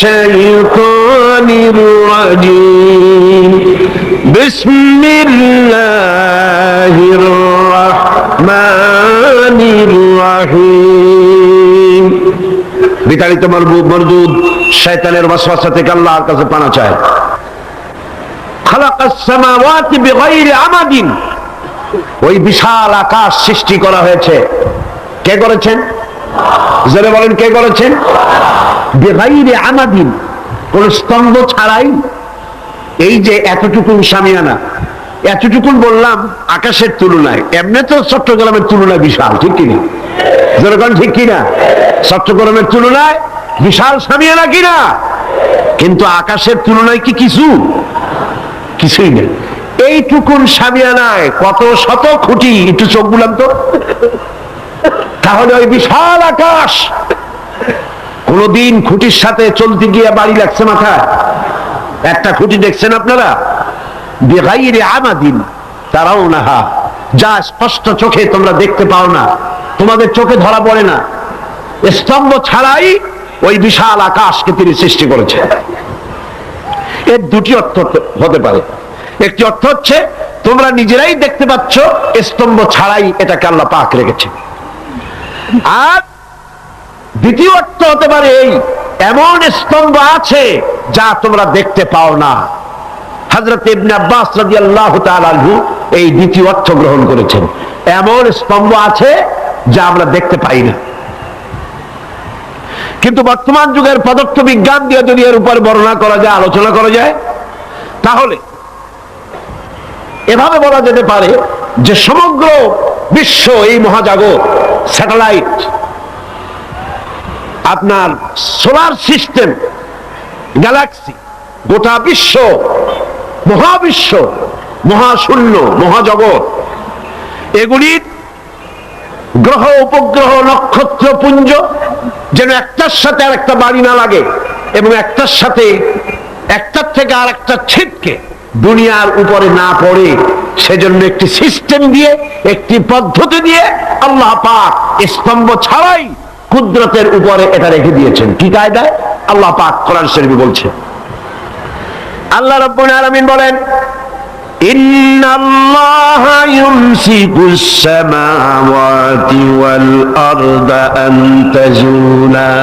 শাইতানির রাজীম বিসমিল্লাহির রাহমানির রাহিম। বিতাড়িত মরদুদ শয়তানের ওয়াসওয়াসা থেকে আল্লাহর কাছে পানা চায়। খালাকাস সামাওয়াতি বিগাইরি আমাদিন, ওই বিশাল আকাশ সৃষ্টি করা হয়েছে। কে করেছেন? জোরে বলেন, কে করেছেন? বিগাইরি আমাদিন, কোন স্তম্ভ ছাড়াই। এই যে এতটুকুন শামিয়ানা, এতটুকুন বললাম আকাশের তুলনায়, এমনি তো চট্টগ্রামের তুলনায় বিশাল, ঠিক কিনা? জোরে বলেন, ঠিক কিনা? চট্টগ্রামের তুলনায় বিশাল শামিয়ানা কিনা? কিন্তু আকাশের তুলনায় কি কিছু? কিছুই নেই। এইটুকুন শামিয়ানায় কত শত খুঁটি, একটু চোখ বুলাম তো। তাহলে ওই বিশাল আকাশ কোনদিন খুঁটির সাথে চলতে গিয়ে বাড়ি লাগছে মাথায়? একটা খুঁটি দেখছেন আপনারা? বিগাইরি আমাদিন তারাউনাহা, যা স্পষ্ট চোখে তোমরা দেখতে পাও না, তোমাদের চোখে ধরা পড়ে না, স্তম্ভ ছাড়াই ওই বিশাল আকাশকে তিনি সৃষ্টি করেছেন। এর দুটি অর্থ হতে পারে। একটি অর্থ হচ্ছে তোমরা নিজেরাই দেখতে পাচ্ছ, স্তম্ভ ছাড়াই এটাকে আল্লাহ পাক রেখেছে। আর দ্বিতীয় অর্থ হতে পারে এই, এমন স্তম্ভ আছে যা তোমরা দেখতে পাও না। হযরত ইবনে আব্বাস রাদিয়াল্লাহু তাআলা আনহু এই দ্বিতীয় অর্থ গ্রহণ করেছেন। এমন স্তম্ভ আছে যা আমরা দেখতে পাই না। কিন্তু বর্তমান যুগের পদার্থ বিজ্ঞান দিয়ে যদি এর উপর বর্ণনা করা যায়, আলোচনা করা যায়, তাহলে এভাবে বলা যেতে পারে যে সমগ্র বিশ্ব, এই মহাজাগত, স্যাটেলাইট, আপনার সোলার সিস্টেম, গ্যালাক্সি, গোটা বিশ্ব, মহাবিশ্ব, মহাশূন্য, মহাজগৎ, এগুলির গ্রহ, উপগ্রহ, নক্ষত্র পুঞ্জ যেন একটার সাথে আর একটা বাড়ি না লাগে, এবং একটার সাথে, একটার থেকে আর একটা ছিটকে দুনিয়ার উপরে না পড়ে, সেজন্য একটি সিস্টেম দিয়ে, একটি পদ্ধতি দিয়ে আল্লাহ পাক স্তম্ভ ছাড়াই কুদরতের উপরে এটা রেখে দিয়েছেন। কি কায়দায়? আল্লাহ পাক কোরআন শরীফে বলছেন। আল্লাহ রাব্বুল আলামিন বলেন, ইন্নাল্লাহা ইউমসিকুস সামাওয়াতি ওয়াল আরদা আন তাজুলা,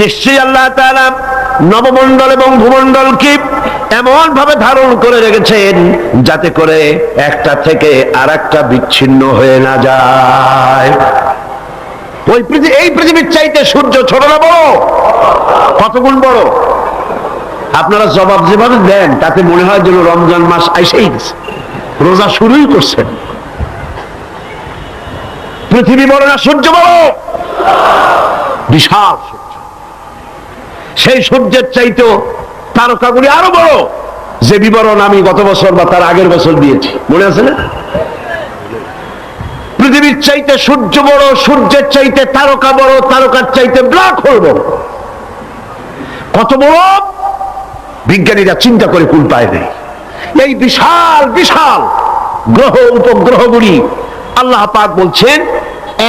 নিশ্চয়ই আল্লাহ তাআলা নবমণ্ডল এবং ভূমণ্ডলকে এমন ভাবে ধারণ করে রেখেছেন যাতে করে একটা থেকে আরেকটা বিচ্ছিন্ন হয়ে না যায়। এই পৃথিবীর চাইতে সূর্য ছোট না বড়? কত গুণ বড়? আপনারা জবাব যেভাবে দেন তাতে মনে হয় যেন রমজান মাস আইসেই গেছে, রোজা শুরুই করছেন। পৃথিবী বড় না সূর্য বড়? বিশাল সূর্য। সেই সূর্যের চাইতে তারকাগুলি আরো বড়, যে বিবরণ আমি গত বছর বা তার আগের বছর দিয়েছি, মনে আছে না? পৃথিবীর চাইতে সূর্য বড়, সূর্যের চাইতে তারকা বড়, তারকার চাইতে ব্ল্যাক হোল বড়। কত বড় বিজ্ঞানীরা চিন্তা করে কুল পায় নাই। এই বিশাল বিশাল গ্রহ, উপগ্রহগুলি আল্লাহ পাক বলছেন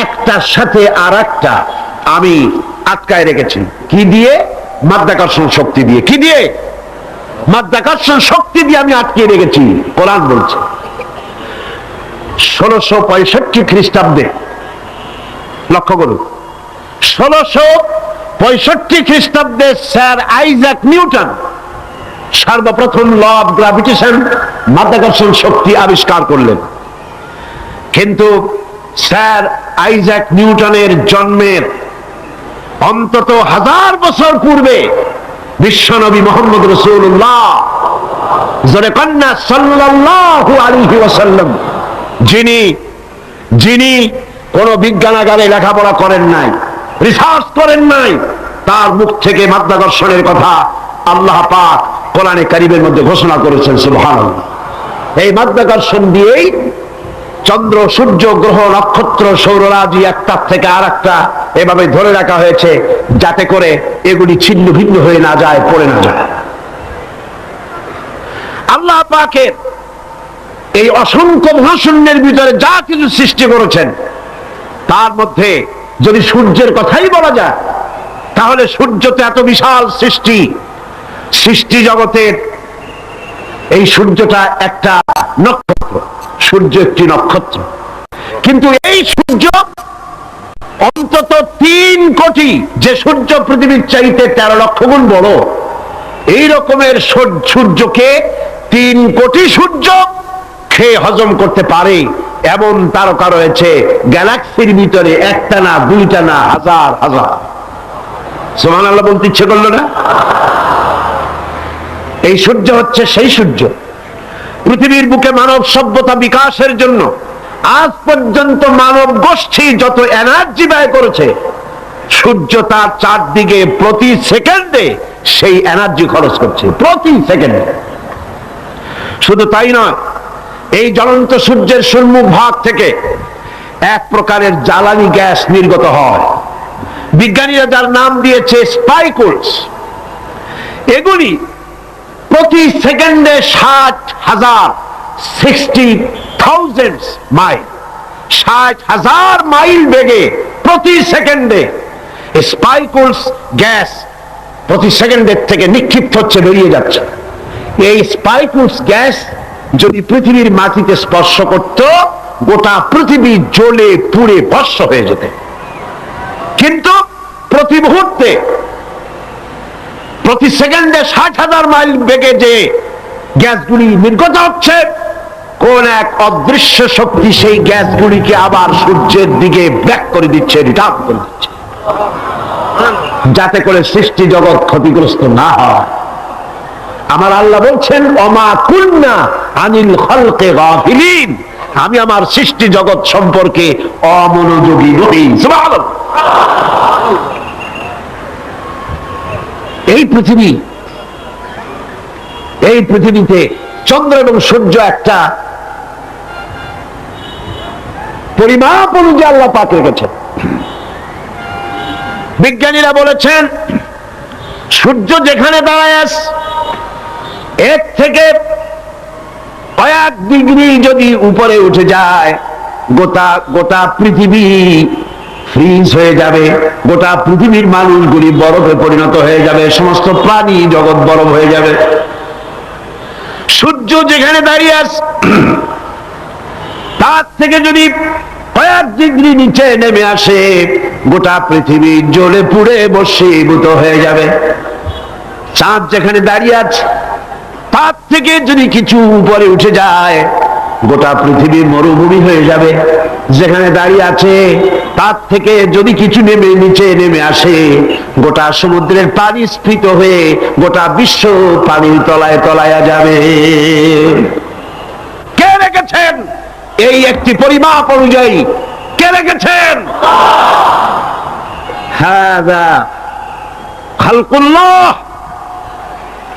একটার সাথে আর একটা আমি আটকায় রেখেছি। কি দিয়ে? মাধ্যাকর্ষণ শক্তি দিয়ে। কি দিয়ে? মাধ্যাকর্ষণ শক্তি দিয়ে আমি আটকে রেখেছি। কোরআন বলছে 1665 খ্রিস্টাব্দে, লক্ষ্য করুন, 1665 খ্রিস্টাব্দে স্যার আইজাক নিউটন সর্বপ্রথম ল অফ গ্রাভিটেশন, মাধ্যাকর্ষণ শক্তি আবিষ্কার করলেন। কিন্তু স্যার আইজাক নিউটনের জন্মের অন্তত 1000 বছর পূর্বে বিশ্বনবী মুহাম্মদ রাসূলুল্লাহ জোরে কন্যা সাল্লাল্লাহু আলাইহি ওয়াসাল্লাম, যিনি কোন বিজ্ঞানাগারে লেখাপড়া করেন নাই, রিসার্চ করেন নাই, তার মুখ থেকে মাধ্যাকর্ষণের কথা আল্লাহ পাক কোরআনে কারীমের মধ্যে ঘোষণা করেছেন। সুবহানাল্লাহ। এই মাধ্যাকর্ষণ দিয়েই চন্দ্র, সূর্য, গ্রহ, নক্ষত্র, সৌররাজি একটার থেকে আর একটা এভাবে ধরে রাখা হয়েছে যাতে করে এগুলি ছিন্ন ভিন্ন হয়ে না যায়, পড়ে না যায়। আল্লাহ পাকের এই অসংখ্য মহাশূন্যের ভিতরে যা কিছু সৃষ্টি করেছেন তার মধ্যে যদি সূর্যের কথাই বলা যায়, তাহলে সূর্য তো এত বিশাল সৃষ্টি, সৃষ্টি জগতের এই সূর্যটা একটা নক্ষত্র, সূর্য একটি নক্ষত্র, কিন্তু এই সূর্য অন্তত 3 কোটি, যে সূর্য পৃথিবীর চাইতে 13 লক্ষ গুণ বড়, এই রকমের সূর্যকে 3 কোটি সূর্য খেয়ে হজম করতে পারে এমন তারকা রয়েছে গ্যালাক্সির ভিতরে, একটা না, দুইটা না, হাজার হাজার। সুবহানাল্লাহ বলতে ইচ্ছে করলো না? এই সূর্য হচ্ছে সেই সূর্য। পৃথিবীর বুকে মানব সভ্যতা বিকাশের জন্য আজ পর্যন্ত মানব গোষ্ঠী যত এনার্জি ব্যয় করেছে, সূর্য তার চারদিকে প্রতি সেকেন্ডে সেই এনার্জি খরচ করছে, প্রতি সেকেন্ডে। শুধু তাই নয়, এই জ্বলন্ত সূর্যের সম্মুখ ভাগ থেকে এক প্রকারের জ্বালানি গ্যাস নির্গত হয়, বিজ্ঞানীরা যার নাম দিয়েছে স্পাইকুলস। এগুলি প্রতি সেকেন্ডে 60,000 60,000 মাইল, 60,000 মাইল বেগে প্রতি সেকেন্ডে স্পাইকুলস গ্যাস প্রতি সেকেন্ডের থেকে নিক্ষিপ্ত হচ্ছে, বেরিয়ে যাচ্ছে। এই স্পাইকুলস গ্যাস যদি পৃথিবীর মাটিতে স্পর্শ করত, গোটা পৃথিবী জ্বলে পুড়ে ভস্ম হয়ে যেত। কিন্তু প্রতি মুহূর্তে, প্রতি সেকেন্ডে 60,000 মাইল বেগে যে গ্যাসগুলি নির্গত হচ্ছে, কোন এক অদৃশ্য শক্তি সেই গ্যাসগুলিকে আবার সূর্যের দিকে ব্যাক করে দিচ্ছে, রিটার্ন করে দিচ্ছে, যাতে করে সৃষ্টি জগৎ ক্ষতিগ্রস্ত না হয়। আমার আল্লাহ বলছেন, ওমা কুন্না আনিল খালকি গাফিলিন, আমি আমার সৃষ্টি জগৎ সম্পর্কে অমনোযোগী নই। সুবহানাল্লাহ। এই পৃথিবীতে চন্দ্র এবং সূর্য একটা পরিমাপ অনুযায়ী আল্লাহ পাক রেখেছেন। বিজ্ঞানীরা বলেছেন, সূর্য যেখানে দাঁড়ায় আছে, এর থেকে কয়েক ডিগ্রি যদি উপরে উঠে যায়, গোটা পৃথিবী ফ্রিজ হয়ে যাবে, গোটা পৃথিবীর মানুষগুলি বরফে পরিণত হয়ে যাবে, সমস্ত প্রাণী জগৎ বরফ হয়ে যাবে। সূর্য যেখানে দাঁড়িয়ে আছে, তার থেকে যদি কয়েক ডিগ্রি নিচে নেমে আসে, গোটা পৃথিবী জ্বলে পুড়ে ভস্মীভূত হয়ে যাবে। চাঁদ যেখানে দাঁড়িয়ে আছে, তার থেকে যদি কিছু উপরে উঠে যায়, গোটা পৃথিবী মরুভূমি হয়ে যাবে। যেখানে দাঁড়িয়ে আছে, তার থেকে যদি কিছু নিচে নেমে আসে, গোটা সমুদ্রের পানি স্ফীত হয়ে গোটা বিশ্ব পানির তলায় তলায়া যাবে। কে রেখেছেন এই একটি পরিমাপ অনুযায়ী? কে রেখেছেন? হাযা খালকুল্লাহ।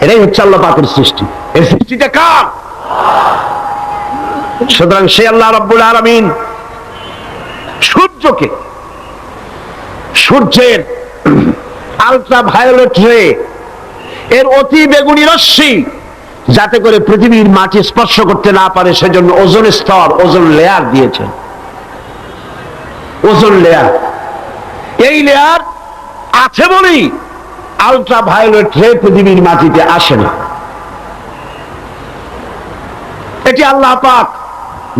এটাই হচ্ছে আল্লাহ পাকের সৃষ্টি। এই সৃষ্টিটা কার? সুতরাং সে আল্লাহ রাব্বুল আলামিন সূর্যকে, সূর্যের আলট্রা ভায়োলেট রে, এর অতি বেগুনি রশ্মি, যাতে করে পৃথিবীর মাটি স্পর্শ করতে না পারে, সেজন্য ওজোন স্তর, ওজোন লেয়ার দিয়েছেন। ওজোন লেয়ার, এই লেয়ার আছে বলেই আলট্রা ভায়োলেট রে পৃথিবীর মাটিতে আসে না। এটি আল্লাহ পাক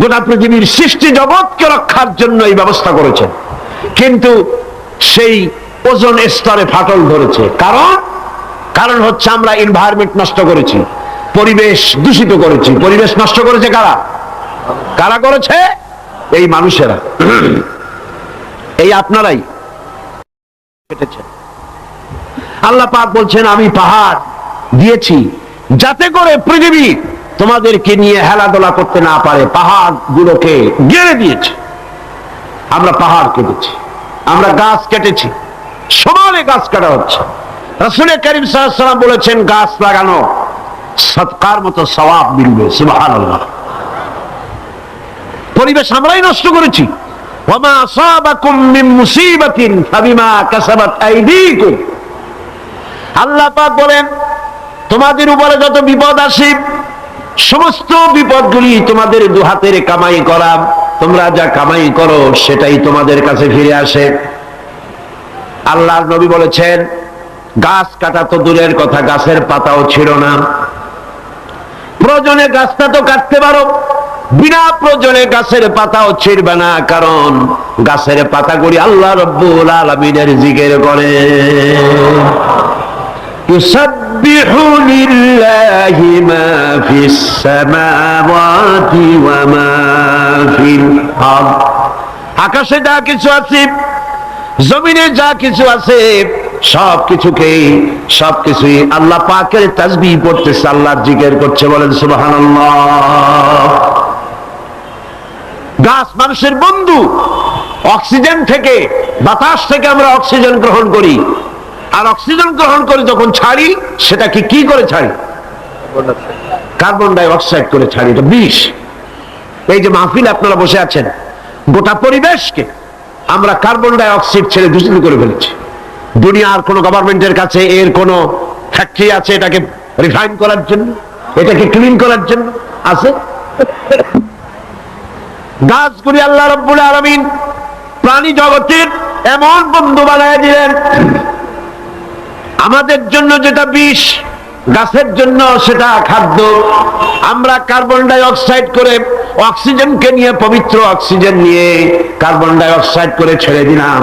গোটা পৃথিবীর সৃষ্টি জগৎকে রক্ষার জন্য এই ব্যবস্থা করেছেন। কিন্তু সেই ওজোন স্তরে ফাটল ধরেছে। কারণ হচ্ছে আমরা এনভায়রনমেন্ট নষ্ট করেছি, পরিবেশ দূষিত করেছি। পরিবেশ নষ্ট করেছে কারা? কারা করেছে? এই মানুষেরা, এই আপনারাই কেটেছেন। আল্লাহ পাক বলছেন, আমি পাহাড় দিয়েছি যাতে করে পৃথিবী তোমাদেরকে নিয়ে হেলাদোলা করতে না পারে। পাহাড় গুলোকে গেড়ে দিয়েছে। আমরা পাহাড় কেটেছি, আমরা গাছ কেটেছি, সমানে গাছ কাটা হচ্ছে। রাসূল কারীম সাল্লাল্লাহু আলাইহি ওয়াসাল্লাম বলেছেন, গাছ লাগানো সদকার মতো সওয়াব মিলবে। সুবহানাল্লাহ। পরিবেশ আমরাই নষ্ট করেছি। ওয়ামা আসাবাকুম মিন মুসিবাতিন ফাবিমা কাসাবাত আইদিকুম। আল্লাহ পাক বলেন, তোমাদের উপরে যত বিপদ আসে, সমস্ত বিপদগুলি তোমাদের দুহাতের কামাই করা। তোমরা যা কামাই করো সেটাই তোমাদের কাছে ফিরে আসে। আল্লাহর নবী বলেছেন গাছ কাটা তো দূরের কথা, গাছের পাতাও ছিল না। প্রয়োজনে গাছটা তো কাটতে পারো, বিনা প্রয়োজনে গাছের পাতাও ছিড়বে না, কারণ গাছের পাতাগুলি আল্লাহ রাব্বুল আলামিনের জিকির করে। ইউসাব্বিহু লিল্লাহি মা ফিস সামাওয়াতি ওয়া মা ফিল আরদ। আকাশে যা কিছু আছে, জমিনে যা কিছু আছে, সবকিছুই আল্লাহ পাকের তাসবিহ পড়তেছে, আল্লাহর জিকির করছে। বলেন সুবহানাল্লাহ। গাছ মানুষের বন্ধু। অক্সিজেন থেকে, বাতাস থেকে আমরা অক্সিজেন গ্রহণ করি, আর অক্সিজেন গ্রহণ করে যখন ছাড়ি সেটাকে কি করে ছাড়ি? কার্বন ডাই অক্সাইড করে ছাড়ি। এটা বিষ। এই যে মাহফিল আপনারা বসে আছেন, গোটা পরিবেশকে আমরা কার্বন ডাই অক্সাইড ছেড়ে দূষিত করে ফেলেছি। দুনিয়ার কোন গভর্নমেন্টের কাছে এর কোন ফ্যাক্টরি আছে এটাকে রিফাইন করার জন্য, এটাকে ক্লিন করার জন্য? আছে? গাছগুলি আল্লাহ রাব্বুল আলামিন প্রাণী জগতের এমন বন্ধু বানায় দিলেন, আমাদের জন্য যেটা বিষ, গাছের জন্য সেটা খাদ্য। আমরা কার্বন ডাই অক্সাইড করে অক্সিজেনকে নিয়ে, পবিত্র অক্সিজেন নিয়ে কার্বন ডাই অক্সাইড করে ছেড়ে দিলাম,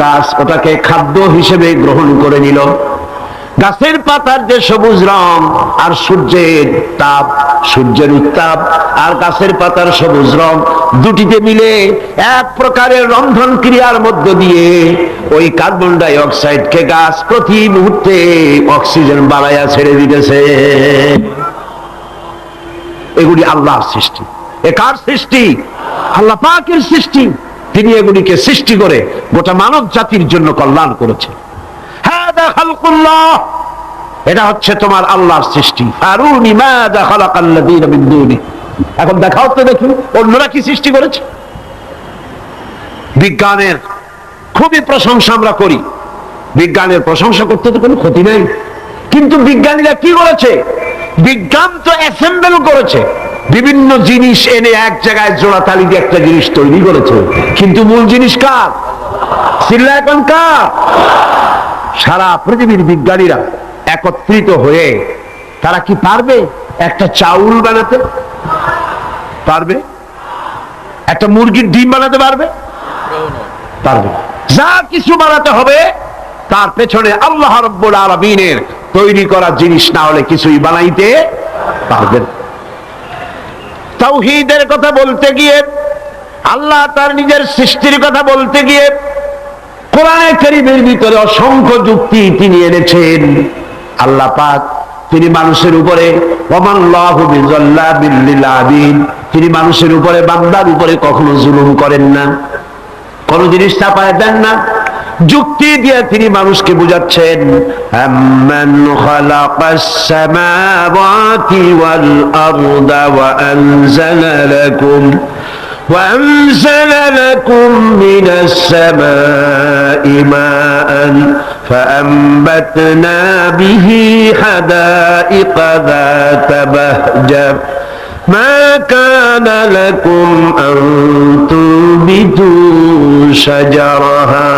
গাছ ওটাকে খাদ্য হিসেবে গ্রহণ করে নিল। গাছের পাতার যে সবুজ রং আর সূর্যের তাপ, সূর্যের উত্তাপ আর গাছের পাতার সবুজ রং দুটিতে মিলে এক প্রকারের রন্ধন ক্রিয়ার মধ্য দিয়ে ওই কার্বন ডাই অক্সাইডকে গাছ প্রতি মুহূর্তে অক্সিজেন বাড়াইয়া ছেড়ে দিতেছে। এগুলি আল্লাহর সৃষ্টি। এ কার সৃষ্টি? আল্লাহ পাকের সৃষ্টি। তিনি এগুলিকে সৃষ্টি করে গোটা মানব জাতির জন্য কল্যাণ করেছে। হাদা খালকুল্লাহ, এটা হচ্ছে তোমার আল্লাহর সৃষ্টি। ফারুনি মাযা খালাকাল্লাযীনা মিন দুনি। এখন দেখাও তো দেখি অন্যরা কি সৃষ্টি করেছে। বিজ্ঞানের খুবই প্রশংসা আমরা করি, বিজ্ঞানের প্রশংসা করতে তো কোনো ক্ষতি নেই, কিন্তু বিজ্ঞানীরা কি করেছে? বিজ্ঞান তো অ্যাসেম্বল করেছে, বিভিন্ন জিনিস এনে এক জায়গায় জোড়াতালি দিয়ে একটা জিনিস তৈরি করেছে, কিন্তু মূল জিনিস কার? চিল্লা এখন কার? সারা পৃথিবীর বিজ্ঞানীরা একত্রিত হয়ে তারা কি পারবে একটা চাউল বানাতে? পারবে? একটা মুরগির ডিম বানাতে পারবে? পারবে? যা কিছু বানাতে হবে তার পেছনে আল্লাহ রাব্বুল আলামিনের তৈরি করা জিনিস না হলে কিছুই বানাইতে পারবেন। তাওহীদের কথা বলতে গিয়ে, আল্লাহ তার নিজের সৃষ্টির কথা বলতে গিয়ে কোরআনে কারীমের ভিতরে অসংখ্য যুক্তি তিনি এনেছেন। আল্লাহ পাক তিনি মানুষের উপরে ওয়ামাল্লাহু বিযাল্লাবিল লিল আবিদ, তিনি মানুষের উপরে, বান্দার উপরে কখনো জুলুম করেন না, কোন জিনিস চাপায় দেন না। যুক্তি দিয়ে তিনি মানুষকে বুঝাচ্ছেন, আম্মান খালাকাস সামাওয়াতি ওয়াল আরদা ওয়া আনজালা লাকুম মিনাস সামাই মাআন فأنبتنا به حدائق ذات بهجة ما كان لكم أن تنبتوا شجرها।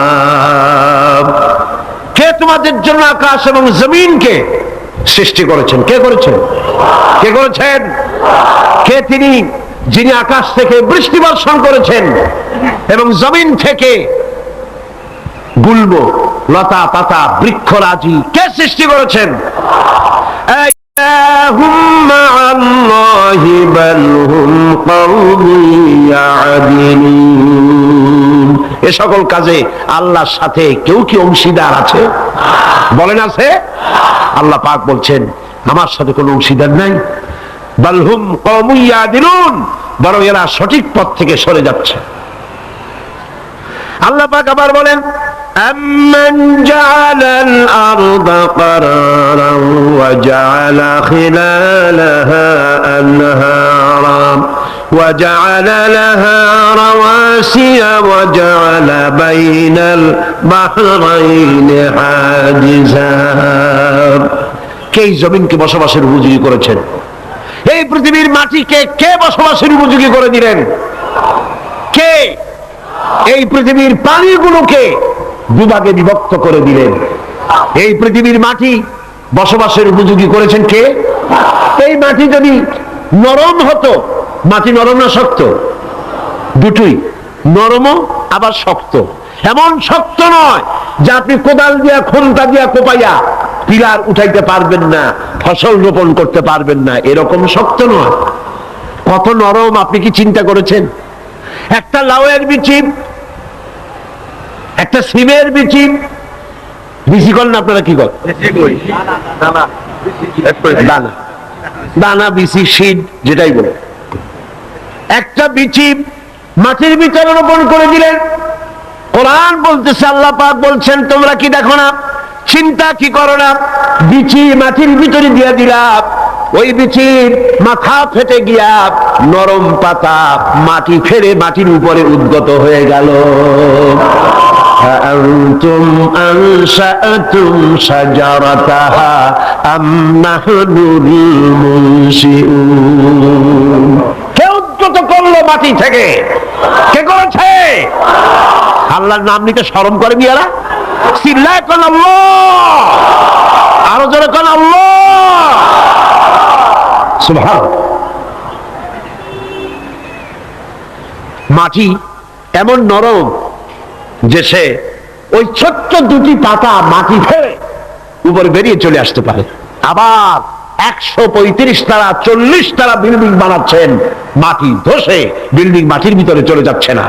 কে তোমাদের জন্য আকাশ এবং জমিনকে সৃষ্টি করেছেন? কে করেছেন? কে করেছেন? কে তিনি যিনি আকাশ থেকে বৃষ্টি বর্ষণ করেছেন এবং জমিন থেকে গুল্ম, লতা পাতা, বৃক্ষরাজি কে সৃষ্টি করেছেন? এ সকল কাজে আল্লাহর সাথে কেউ কি অংশীদার আছে? বলেন আছে? আল্লাহ পাক বলছেন আমার সাথে কোনো অংশীদার নাই। বাল হুম কওমুন ইয়াদিলুন, বরং এরা সঠিক পথ থেকে সরে যাচ্ছে। আল্লাহ পাক আবার বলেন, أَمَّنْ جَعَلَ الْأَرْضَ قَرَارًا وَجَعَلَ خِلَالَهَا أَنْهَارًا وَجَعَلَ لَهَا رَوَاسِيَ وَجَعَلَ بَيْنَ الْبَحْرَيْنِ حَاجِزًا। কে জমিনকে বসবাসের উপযোগী করেছেন? এই পৃথিবীর মাটিকে কে বসবাসের উপযোগী করে দিলেন? কে? এই পৃথিবীর পানিগুলোকে দুভাগে বিভক্ত করে দিলেন। এই পৃথিবীর মাটি বসবাসের উপযোগী করেছেন কে? এই মাটি যদি নরম হতো, মাটি নরম না শক্ত? দুটোই, নরমও আবার শক্ত। এমন শক্ত নয় যে আপনি কোদাল দিয়া খুন্তা দিয়া কোপাইয়া পিলার উঠাইতে পারবেন না, ফসল রোপণ করতে পারবেন না, এরকম শক্ত নয়। কত নরম আপনি কি চিন্তা করেছেন? একটা লাউয়ের বিচি, একটা সিমের বিচি, বিচি করেন আপনারা কি করেন? দানা, দানা, বিচি, শীত যেটাই বলে, একটা বিচি মাটির ভিতরে রোপণ করে দিলেন। কোরআন বলতেছে, আল্লাহ পাক বলছেন, তোমরা কি দেখো না, চিন্তা কি করো না, বিচি মাটির ভিতরে দিয়ে দিলাম, ওই বিচির মাথা ফেটে গিয়া নরম পাতা মাটি ফেরে মাটির উপরে উদ্গত হয়ে গেল। أأنتم أنشأتم شجرتها أم نحن المنشئون? কে উদ্গত করলো মাটি থেকে? কে করেছে? আল্লাহর নাম নিতে শরম করে মিয়ারা? চিল্লায় কোন আল্লাহ, আরো জোরে কোন আল্লাহ। সুবহান। মাটি এমন নরম যে সে ওই ছোট্ট দুটি পাতা মাটি ফেলে উপরে বেরিয়ে চলে আসতে পারে। আবার 135 তালা 40 তালা বিল্ডিং বানাচ্ছেন, মাটি ধসে বিল্ডিং মাটির ভিতরে চলে যাচ্ছে না।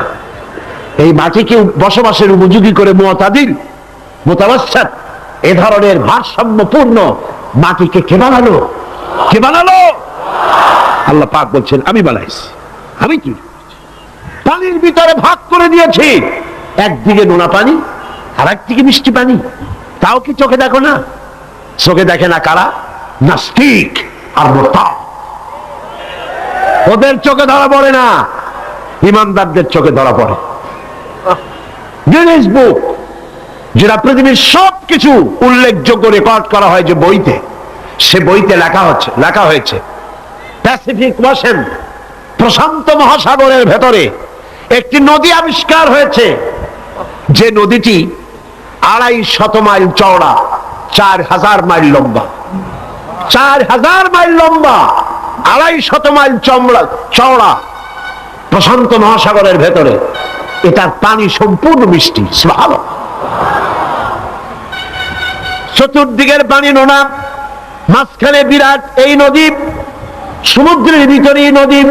এই মাটিকে বসবাসের উপযোগী করে মুতাদিল, মুতাওয়াসসাত, এ ধরনের ভারসাম্যপূর্ণ মাটিকে কে বানালো? কে বানালো? আল্লাহ পাক বলছেন, আমি বানাইছি। আমি কি পানির ভিতরে ভাগ করে দিয়েছি, একদিকে নোনা পানি আর একদিকে মিষ্টি পানি। তাও কি চোখে দেখো না? চোখে দেখে না কারা? নাস্তিক আর মুরতাদ। ওদের চোখে ধরা পড়ে না, ইমানদারদের চোখে ধরা পড়ে। গিনেস বুক, যেটা পৃথিবীর সবকিছু উল্লেখযোগ্য রেকর্ড করা হয় যে বইতে, সে বইতে লেখা হয়েছে প্যাসিফিক ওশেন, প্রশান্ত মহাসাগরের ভেতরে একটি নদী আবিষ্কার হয়েছে, যে নদীটি 250 মাইল চওড়া, 4000 মাইল লম্বা। 4000 মাইল লম্বা, 250 মাইল চওড়া, প্রশান্ত মহাসাগরের ভেতরে। এটার পানি সম্পূর্ণ মিষ্টি। সুবহানাল্লাহ। চতুর্দিকের পানি নোনা, মাঝখানে বিরাট এই নদী, সমুদ্রের ভিতরে নদী,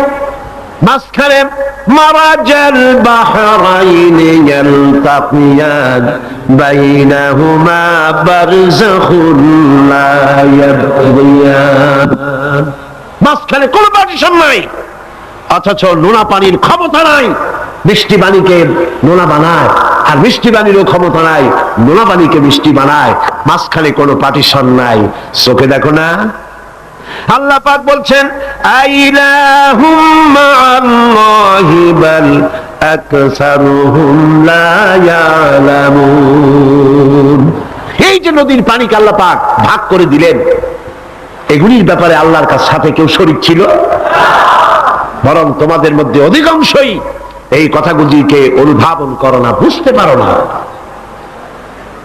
মাঝখানে মারাজাল বাহরাইনি ইয়ালতাকিয়ান বাইনাহুমা বারযাখুন লা ইয়াবগিয়ান। মাঝখানে কোনো পার্টিশন নাই, অথচ নোনা পানির ক্ষমতা নাই মিষ্টি পানিকে নোনা বানায়, আর মিষ্টি পানিরও ক্ষমতা নাই নোনা পানিকে মিষ্টি বানায়। মাঝখানে কোনো পার্টিশন নাই। চোখে দেখো না? আল্লাহ পাক বলছেন, আইলাহুম মাআল্লাহি বাল আকসারুহুম লা ইয়ালামুন। এই যে নদীর পানিকে আল্লাহ পাক ভাগ করে দিলেন, এগুলির ব্যাপারে আল্লাহর সাথে কেউ শরীক ছিল? বরং তোমাদের মধ্যে অধিকাংশই এই কথাগুলিকে অনুধাবন করো না, বুঝতে পারো না।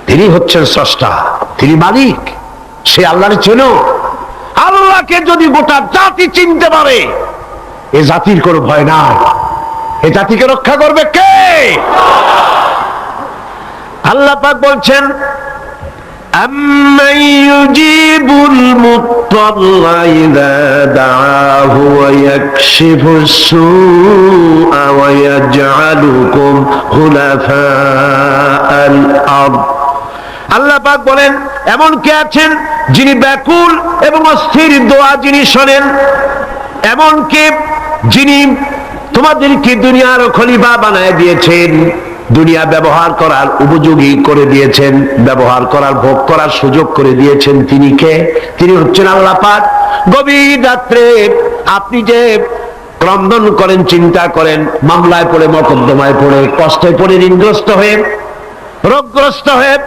তিনি হচ্ছেন স্রষ্টা, তিনি মালিক। সে আল্লাহর চেনো। আল্লাহকে যদি গোটা জাতি চিনতে পারে, এ জাতির কোনো ভয় নাই। এ জাতিকে রক্ষা করবে কে? আল্লাহ পাক বলছেন, আম্মান ইউজিবুল মুত্তাররা ইযা দাআহু ওয়া ইয়াকশিফুস সুআ ওয়া ইয়াজআলুকুম খুলাফাআল আরদ। আল্লাহ পাক বলেন, এমন কে আছেন যিনি ব্যাকুল এবং অস্থির দোয়া যিনি শোনেন, এমন কে যিনি তোমাদেরকে দুনিয়ার খলিফা বানায় দিয়েছেন, দুনিয়া ব্যবহার করার উপযোগী করে দিয়েছেন, ব্যবহার করার ভোগ করার সুযোগ করে দিয়েছেন। তিনি কে? তিনি হচ্ছেন আল্লাহ পাক। গভীর রাত্রে আপনি যে ক্রন্দন করেন, চিন্তা করেন, মামলায় পড়ে, মকদ্দমায় পড়ে, কষ্টে পড়ে, ঋণগ্রস্ত হয়ে, রোগগ্রস্ত হয়ে,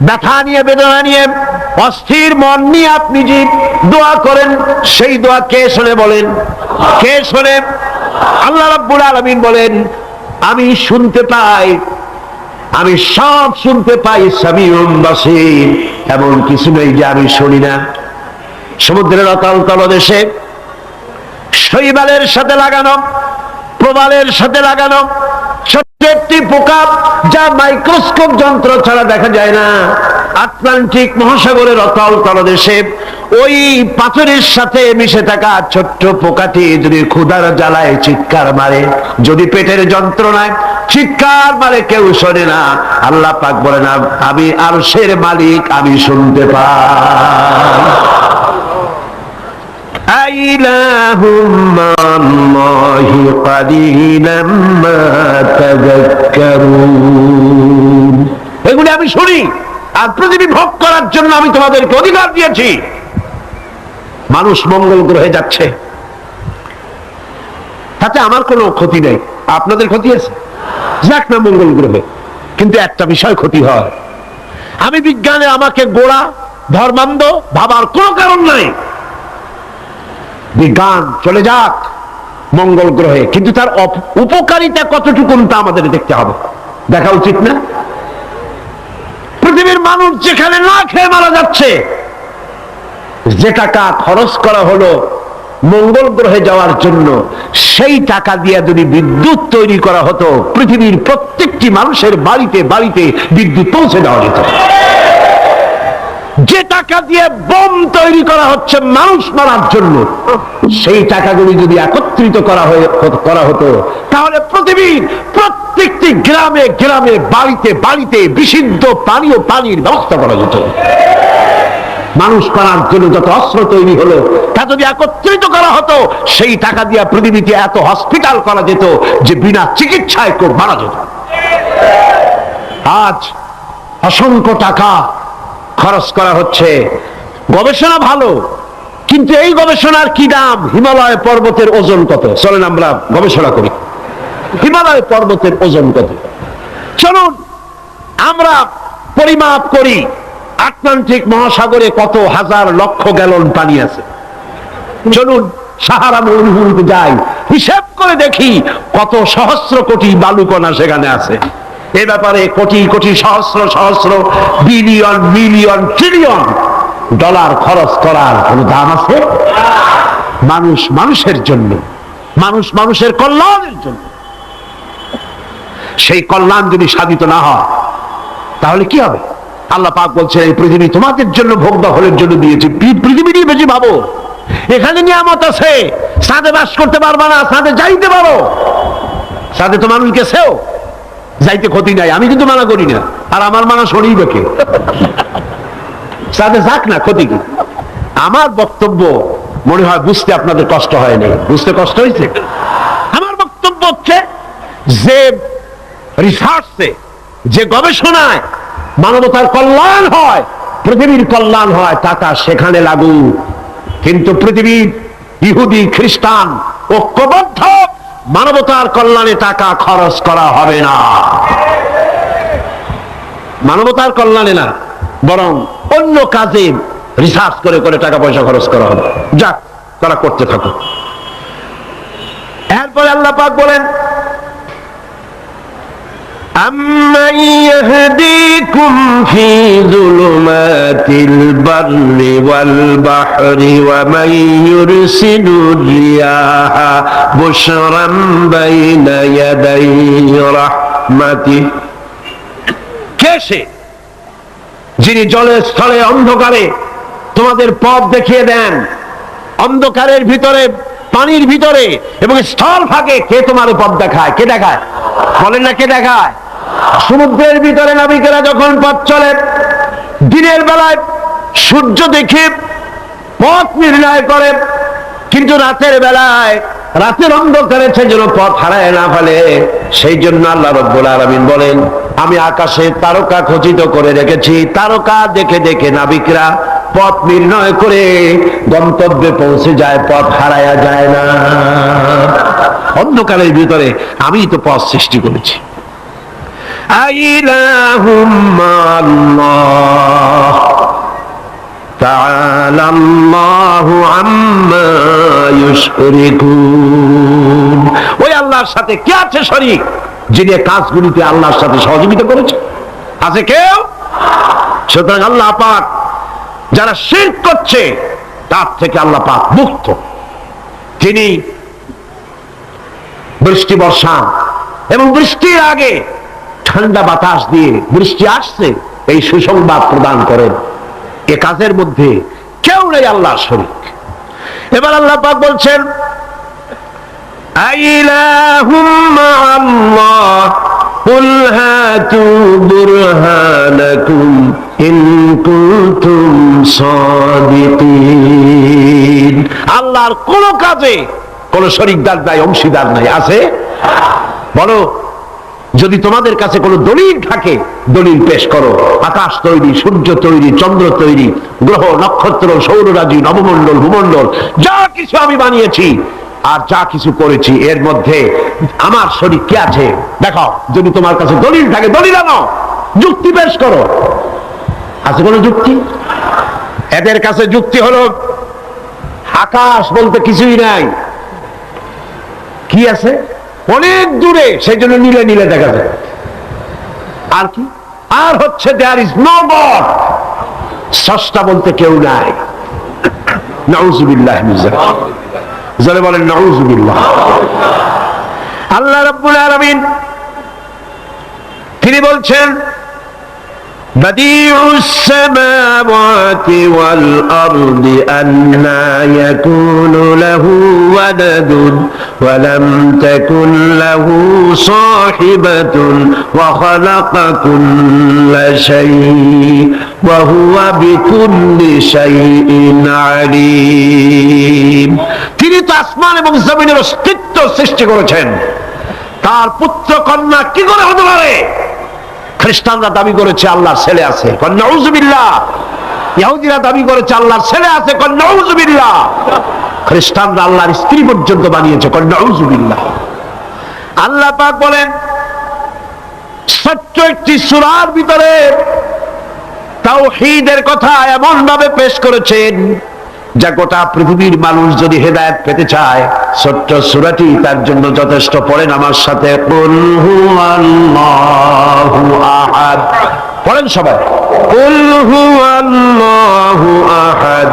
ব্যথা নিয়ে, বেদনা নিয়ে, অস্থির মন নিয়ে আপনি যে দোয়া করেন, সেই দোয়া কে শোনে বলেন? কে শোনে? আল্লাহ রাব্বুল আলামিন বলেন, আমি শুনতে পাই। আমি সব শুনতে পাই, সামিউন বাসীর, এমন কিছু নেই যে আমি শুনি না। সমুদ্রের অতল তলদেশে শৈবালের সাথে লাগানো, প্রবালের সাথে লাগানো একটি পোকা, যা মাইক্রোস্কোপ যন্ত্র ছাড়া দেখা যায় না, আটলান্টিক মহাসাগরের অতল তলদেশে ওই পাথরের সাথে মিশে থাকা ছোট্ট পোকাটি যদি ক্ষুধার জ্বালায় চিৎকার মারে, যদি পেটের যন্ত্রণায় চিৎকার মারে, কেউ শোনে না। আল্লাহ পাক বলেন, আমি আরশের মালিক, আমি শুনতে পাই। আইলাহুম মাল্লাহি কালিলাম মা তাযাক্কারুন। এগুলি আমি শুনি, আর পৃথিবী ভোগ করার জন্য আমি তোমাদেরকে অধিকার দিয়েছি। মানুষ মঙ্গল গ্রহে যাচ্ছে, তাতে আমার কোনো ক্ষতি নেই। আপনাদের ক্ষতি আছে, যাক না মঙ্গল গ্রহে, কিন্তু একটা বিষয় ক্ষতি হয়। আমি বিজ্ঞানে আমাকে গোড়া ধর্মান্ধ ভাবার কোনো কারণ নাই। বিজ্ঞান চলে যাক মঙ্গল গ্রহে, কিন্তু তার উপকারিতা কতটুকু তা আমাদের দেখতে হবে, দেখা উচিত না? পৃথিবীর মানুষ যেখানে না খেয়ে মারা যাচ্ছে, যে টাকা খরচ করা হলো মঙ্গল গ্রহে যাওয়ার জন্য, সেই টাকা দিয়ে যদি বিদ্যুৎ তৈরি করা হতো, পৃথিবীর প্রত্যেকটি মানুষের বাড়িতে বাড়িতে বিদ্যুৎ পৌঁছে দেওয়া যেত। যে টাকা দিয়ে বোম তৈরি করা হচ্ছে মানুষ মারার জন্য, সেই টাকাগুলি যদি একত্রিত করা হতো, তাহলে পৃথিবীর প্রত্যেকটি গ্রামে গ্রামে বাড়িতে বাড়িতে বিশুদ্ধ পানীয় পানির ব্যবস্থা করা যেত। মানুষ মারার জন্য যত অস্ত্র তৈরি হলো, তা যদি একত্রিত করা হতো, সেই টাকা দিয়ে পৃথিবীতে এত হসপিটাল করা যেত যে বিনা চিকিৎসায় কেউ মারা যেত। আজ অসংখ্য টাকা খরচ করা হচ্ছে, গবেষণা ভালো, কিন্তু এই গবেষণার কি দাম? হিমালয় পর্বতের ওজন কত? চলেন আমরা গবেষণা করি, হিমালয় পর্বতের ওজন কত। চলুন আমরা পরিমাপ করি, আটলান্টিক মহাসাগরে কত হাজার লক্ষ গ্যালন পানি আছে। চলুন সাহারা মরুভূমিতে যাই, হিসাব করে দেখি কত সহস্র কোটি বালুকণা সেখানে আছে। এ ব্যাপারে কোটি কোটি সহস্র সহস্র বিলিয়ন মিলিয়ন ট্রিলিয়ন ডলার খরচ করার কোন দাম আছে? মানুষ মানুষের জন্য, মানুষ মানুষের কল্যাণের জন্য। সেই কল্যাণ যদি সাধিত না হয়, তাহলে কি হবে? আল্লাহ পাক বলছেন, এই পৃথিবী তোমাদের জন্য ভোগ দখলের জন্য দিয়েছি। পৃথিবী নিয়ে বেশি ভাবো, এখানে নিয়ামত আছে, সাথে বাস করতে পারবা না, সাথে যাইতে পারো, সাথে তো মানুষ গেছেও, যাইতে ক্ষতি নাই, আমি কিন্তু মানা করি না, আর আমার মানা শরীর বেঁকে, সাথে যাক না, ক্ষতি কি? আমার বক্তব্য মনে হয় বুঝতে আপনাদের কষ্ট হয়নি, বুঝতে কষ্ট হয়েছে? আমার বক্তব্য হচ্ছে যে রিসার্চে, যে গবেষণায় মানবতার কল্যাণ হয়, পৃথিবীর কল্যাণ হয়, টাকা সেখানে লাগু। কিন্তু পৃথিবীর ইহুদি খ্রিস্টান ঐক্যবদ্ধ, মানবতার কল্যাণে টাকা খরচ করা হবে না। মানবতার কল্যাণে না, বরং অন্য কাজে রিসার্চ করে করে টাকা পয়সা খরচ করা হবে। যাক, তারা করতে থাকো। এরপরে আল্লাহ পাক বলেন, أَمَّنْ يَهْدِيكُمْ فِي ظُلُمَاتِ الْبَرِّ وَالْبَحْرِ وَمَنْ يُرْسِلُ الرِّيَاحَ بُشْرًا بَيْنَ يَدَيْ رَحْمَتِهِ। কে সে যিনি জলে স্থলে অন্ধকারে তোমাদের পথ দেখিয়ে দেন? অন্ধকারের ভিতরে, পানির ভিতরে এবং স্থল ভাগে কে তোমার পথ দেখায়? কে দেখায়? বলেন না, কে দেখায়? সমুদ্রের ভিতরে নাবিকেরা যখন পথ চলে, দিনের বেলায় সূর্য দেখে পথ নির্ণয় করে, কিন্তু রাতের বেলায়, রাতের অন্ধকারে সে যেন পথ হারায় না ফেলে, সেই জন্য আল্লাহ রাব্বুল আলামিন বলেন, আমি আকাশে তারকা খচিত করে রেখেছি, তারকা দেখে দেখে নাবিকরা পথ নির্ণয় করে গন্তব্যে পৌঁছে যায়, পথ হারায়া যায় না। অন্ধকারের ভিতরে আমি তো পথ সৃষ্টি করেছি। আইলাহুম মাল্লাহ তাআলা আল্লাহু আম্মা ইউশরিকুন। ওই আল্লাহর সাথে কে আছে শরীক? যিনি কাজগুলিতে আল্লাহর সাথে সহযোগিতা করেছে? আছে কেউ? সুতরাং আল্লাহ পাক যারা শিরক করছে তার থেকে আল্লাহ পাক মুক্ত। তিনি বৃষ্টি বর্ষান এবং বৃষ্টির আগে ঠান্ডা বাতাস দিয়ে বৃষ্টি আসছে এই সুসংবাদ প্রদান করেন। এ কাজের মধ্যে কেউ নেই আল্লাহর শরীক। এবার আল্লাহ পাক বলছেন আইলাহুম মা'আল্লাহ কুল হাতু বুরহানাকুম ইন কুনতুম সাদিকিন। আল্লাহর কোন কাজে কোন শরীকদার নাই, অংশীদার নাই। আছে? বলো, যদি তোমাদের কাছে কোনো দলিল থাকে দলিল পেশ করো। আকাশ তৈরি, সূর্য তৈরি, চন্দ্র তৈরি, গ্রহ নক্ষত্র, সৌররাজি, নবমণ্ডল, ভূমণ্ডল, যা কিছু আমি বানিয়েছি আর যা কিছু করেছি এর মধ্যে আমার শরীক কে আছে দেখাও। যদি তোমার কাছে দলিল থাকে দলিল আনো, যুক্তি পেশ করো। আছে কোনো যুক্তি? এদের কাছে যুক্তি হলো আকাশ বলতে কিছুই নাই। কি আছে? অনেক দূরে, সেই জন্য নীলে নীলে দেখা যায়। আর কি? আর হচ্ছে দেয়ার ইজ নো গড, স্রষ্টা বলতে কেউ নাই। নাউযুবিল্লাহ মিন যালিক। যারা বলেন নাউযুবিল্লাহ। আল্লাহ রাব্বুল আলামিন তিনি বলছেন بديع السماوات والأرض أنى يكون له ولد ولم تكن له صاحبة وخلق كل شيء وهو بكل شيء عليم। তিনি তো আসমান এবং জমিনের অস্তিত্ব সৃষ্টি করেছেন, তার পুত্র কন্যা কি করে হতে পারে? খ্রিস্টানরা দাবি করেছে আল্লাহর ছেলে আছে, নাউযুবিল্লাহ। ইহুদিরা দাবি করেছে আল্লাহর ছেলে আছে, নাউযুবিল্লাহ। খ্রিস্টানরা আল্লাহর স্ত্রী পর্যন্ত বানিয়েছে, নাউযুবিল্লাহ। আল্লাহ পাক বলেন ছোট্ট একটি সূরার ভিতরে তাওহীদের কথা এমন ভাবে পেশ করেছেন যা গোটা পৃথিবীর মানুষ যদি হেদায়েত পেতে চায় ছোট্ট সূরাটি তার জন্য যথেষ্ট। পড়েন আমার সাথে, কুল হুয়াল্লাহু আহাদ। পড়েন সবাই, কুল হুয়াল্লাহু আহাদ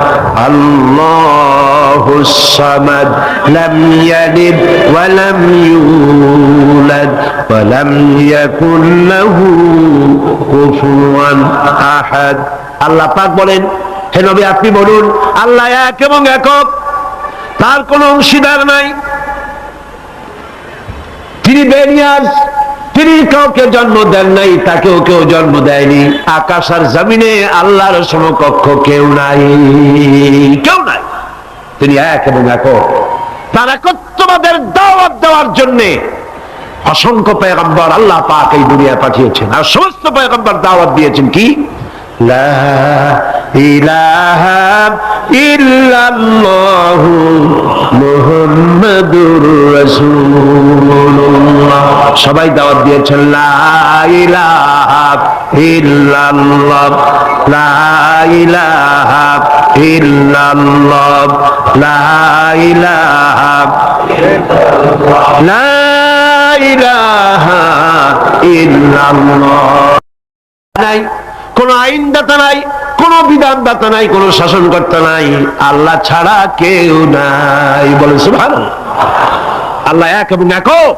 আল্লাহুস সামাদ লাম ইয়ালিদ ওয়া লাম ইউলাদ ওয়া লাম ইয়াকুল লাহু কুফুয়ান আহাদ। আল্লাহ পাক বলেন, হে নবী আপনি বলুন আল্লাহ এক এবং একক, তার কোনো অংশীদার নাই, তিনি বেনিয়াজ, তিনি কাউকে জন্ম দেন নাই, তাকেও কেউ জন্ম দেয়নি। আকাশ আর জমিনে আল্লাহর সমকক্ষ কেউ নাই, কেউ নাই। তিনি এক এবং একক। তার একত্ববাদের দাওয়াত দেওয়ার জন্য অসংখ্য পয়গম্বর আল্লাহ পাক এই দুনিয়ায় পাঠিয়েছেন, আর সমস্ত পয়গম্বর দাওয়াত দিয়েছেন কি লা ইলাহা ইল্লাল্লাহু মুহাম্মাদুর রাসূলুল্লাহ। সবাই দাওয়াত দিয়েছেন লা ইলাহা ইল্লাল্লাহ, লা ইলাহা ইল্লাল্লাহ, লা ইলাহা ইল্লাল্লাহ, লা ইলাহা ইল্লাল্লাহ। নাই কোন আইনদাতা নাই, কোন বিধানদাতা নাই, কোন শাসনকর্তা নাই, আল্লাহ ছাড়া কেউ নাই। বলেন সুবহানাল্লাহ। আল্লাহ এক এবং একক,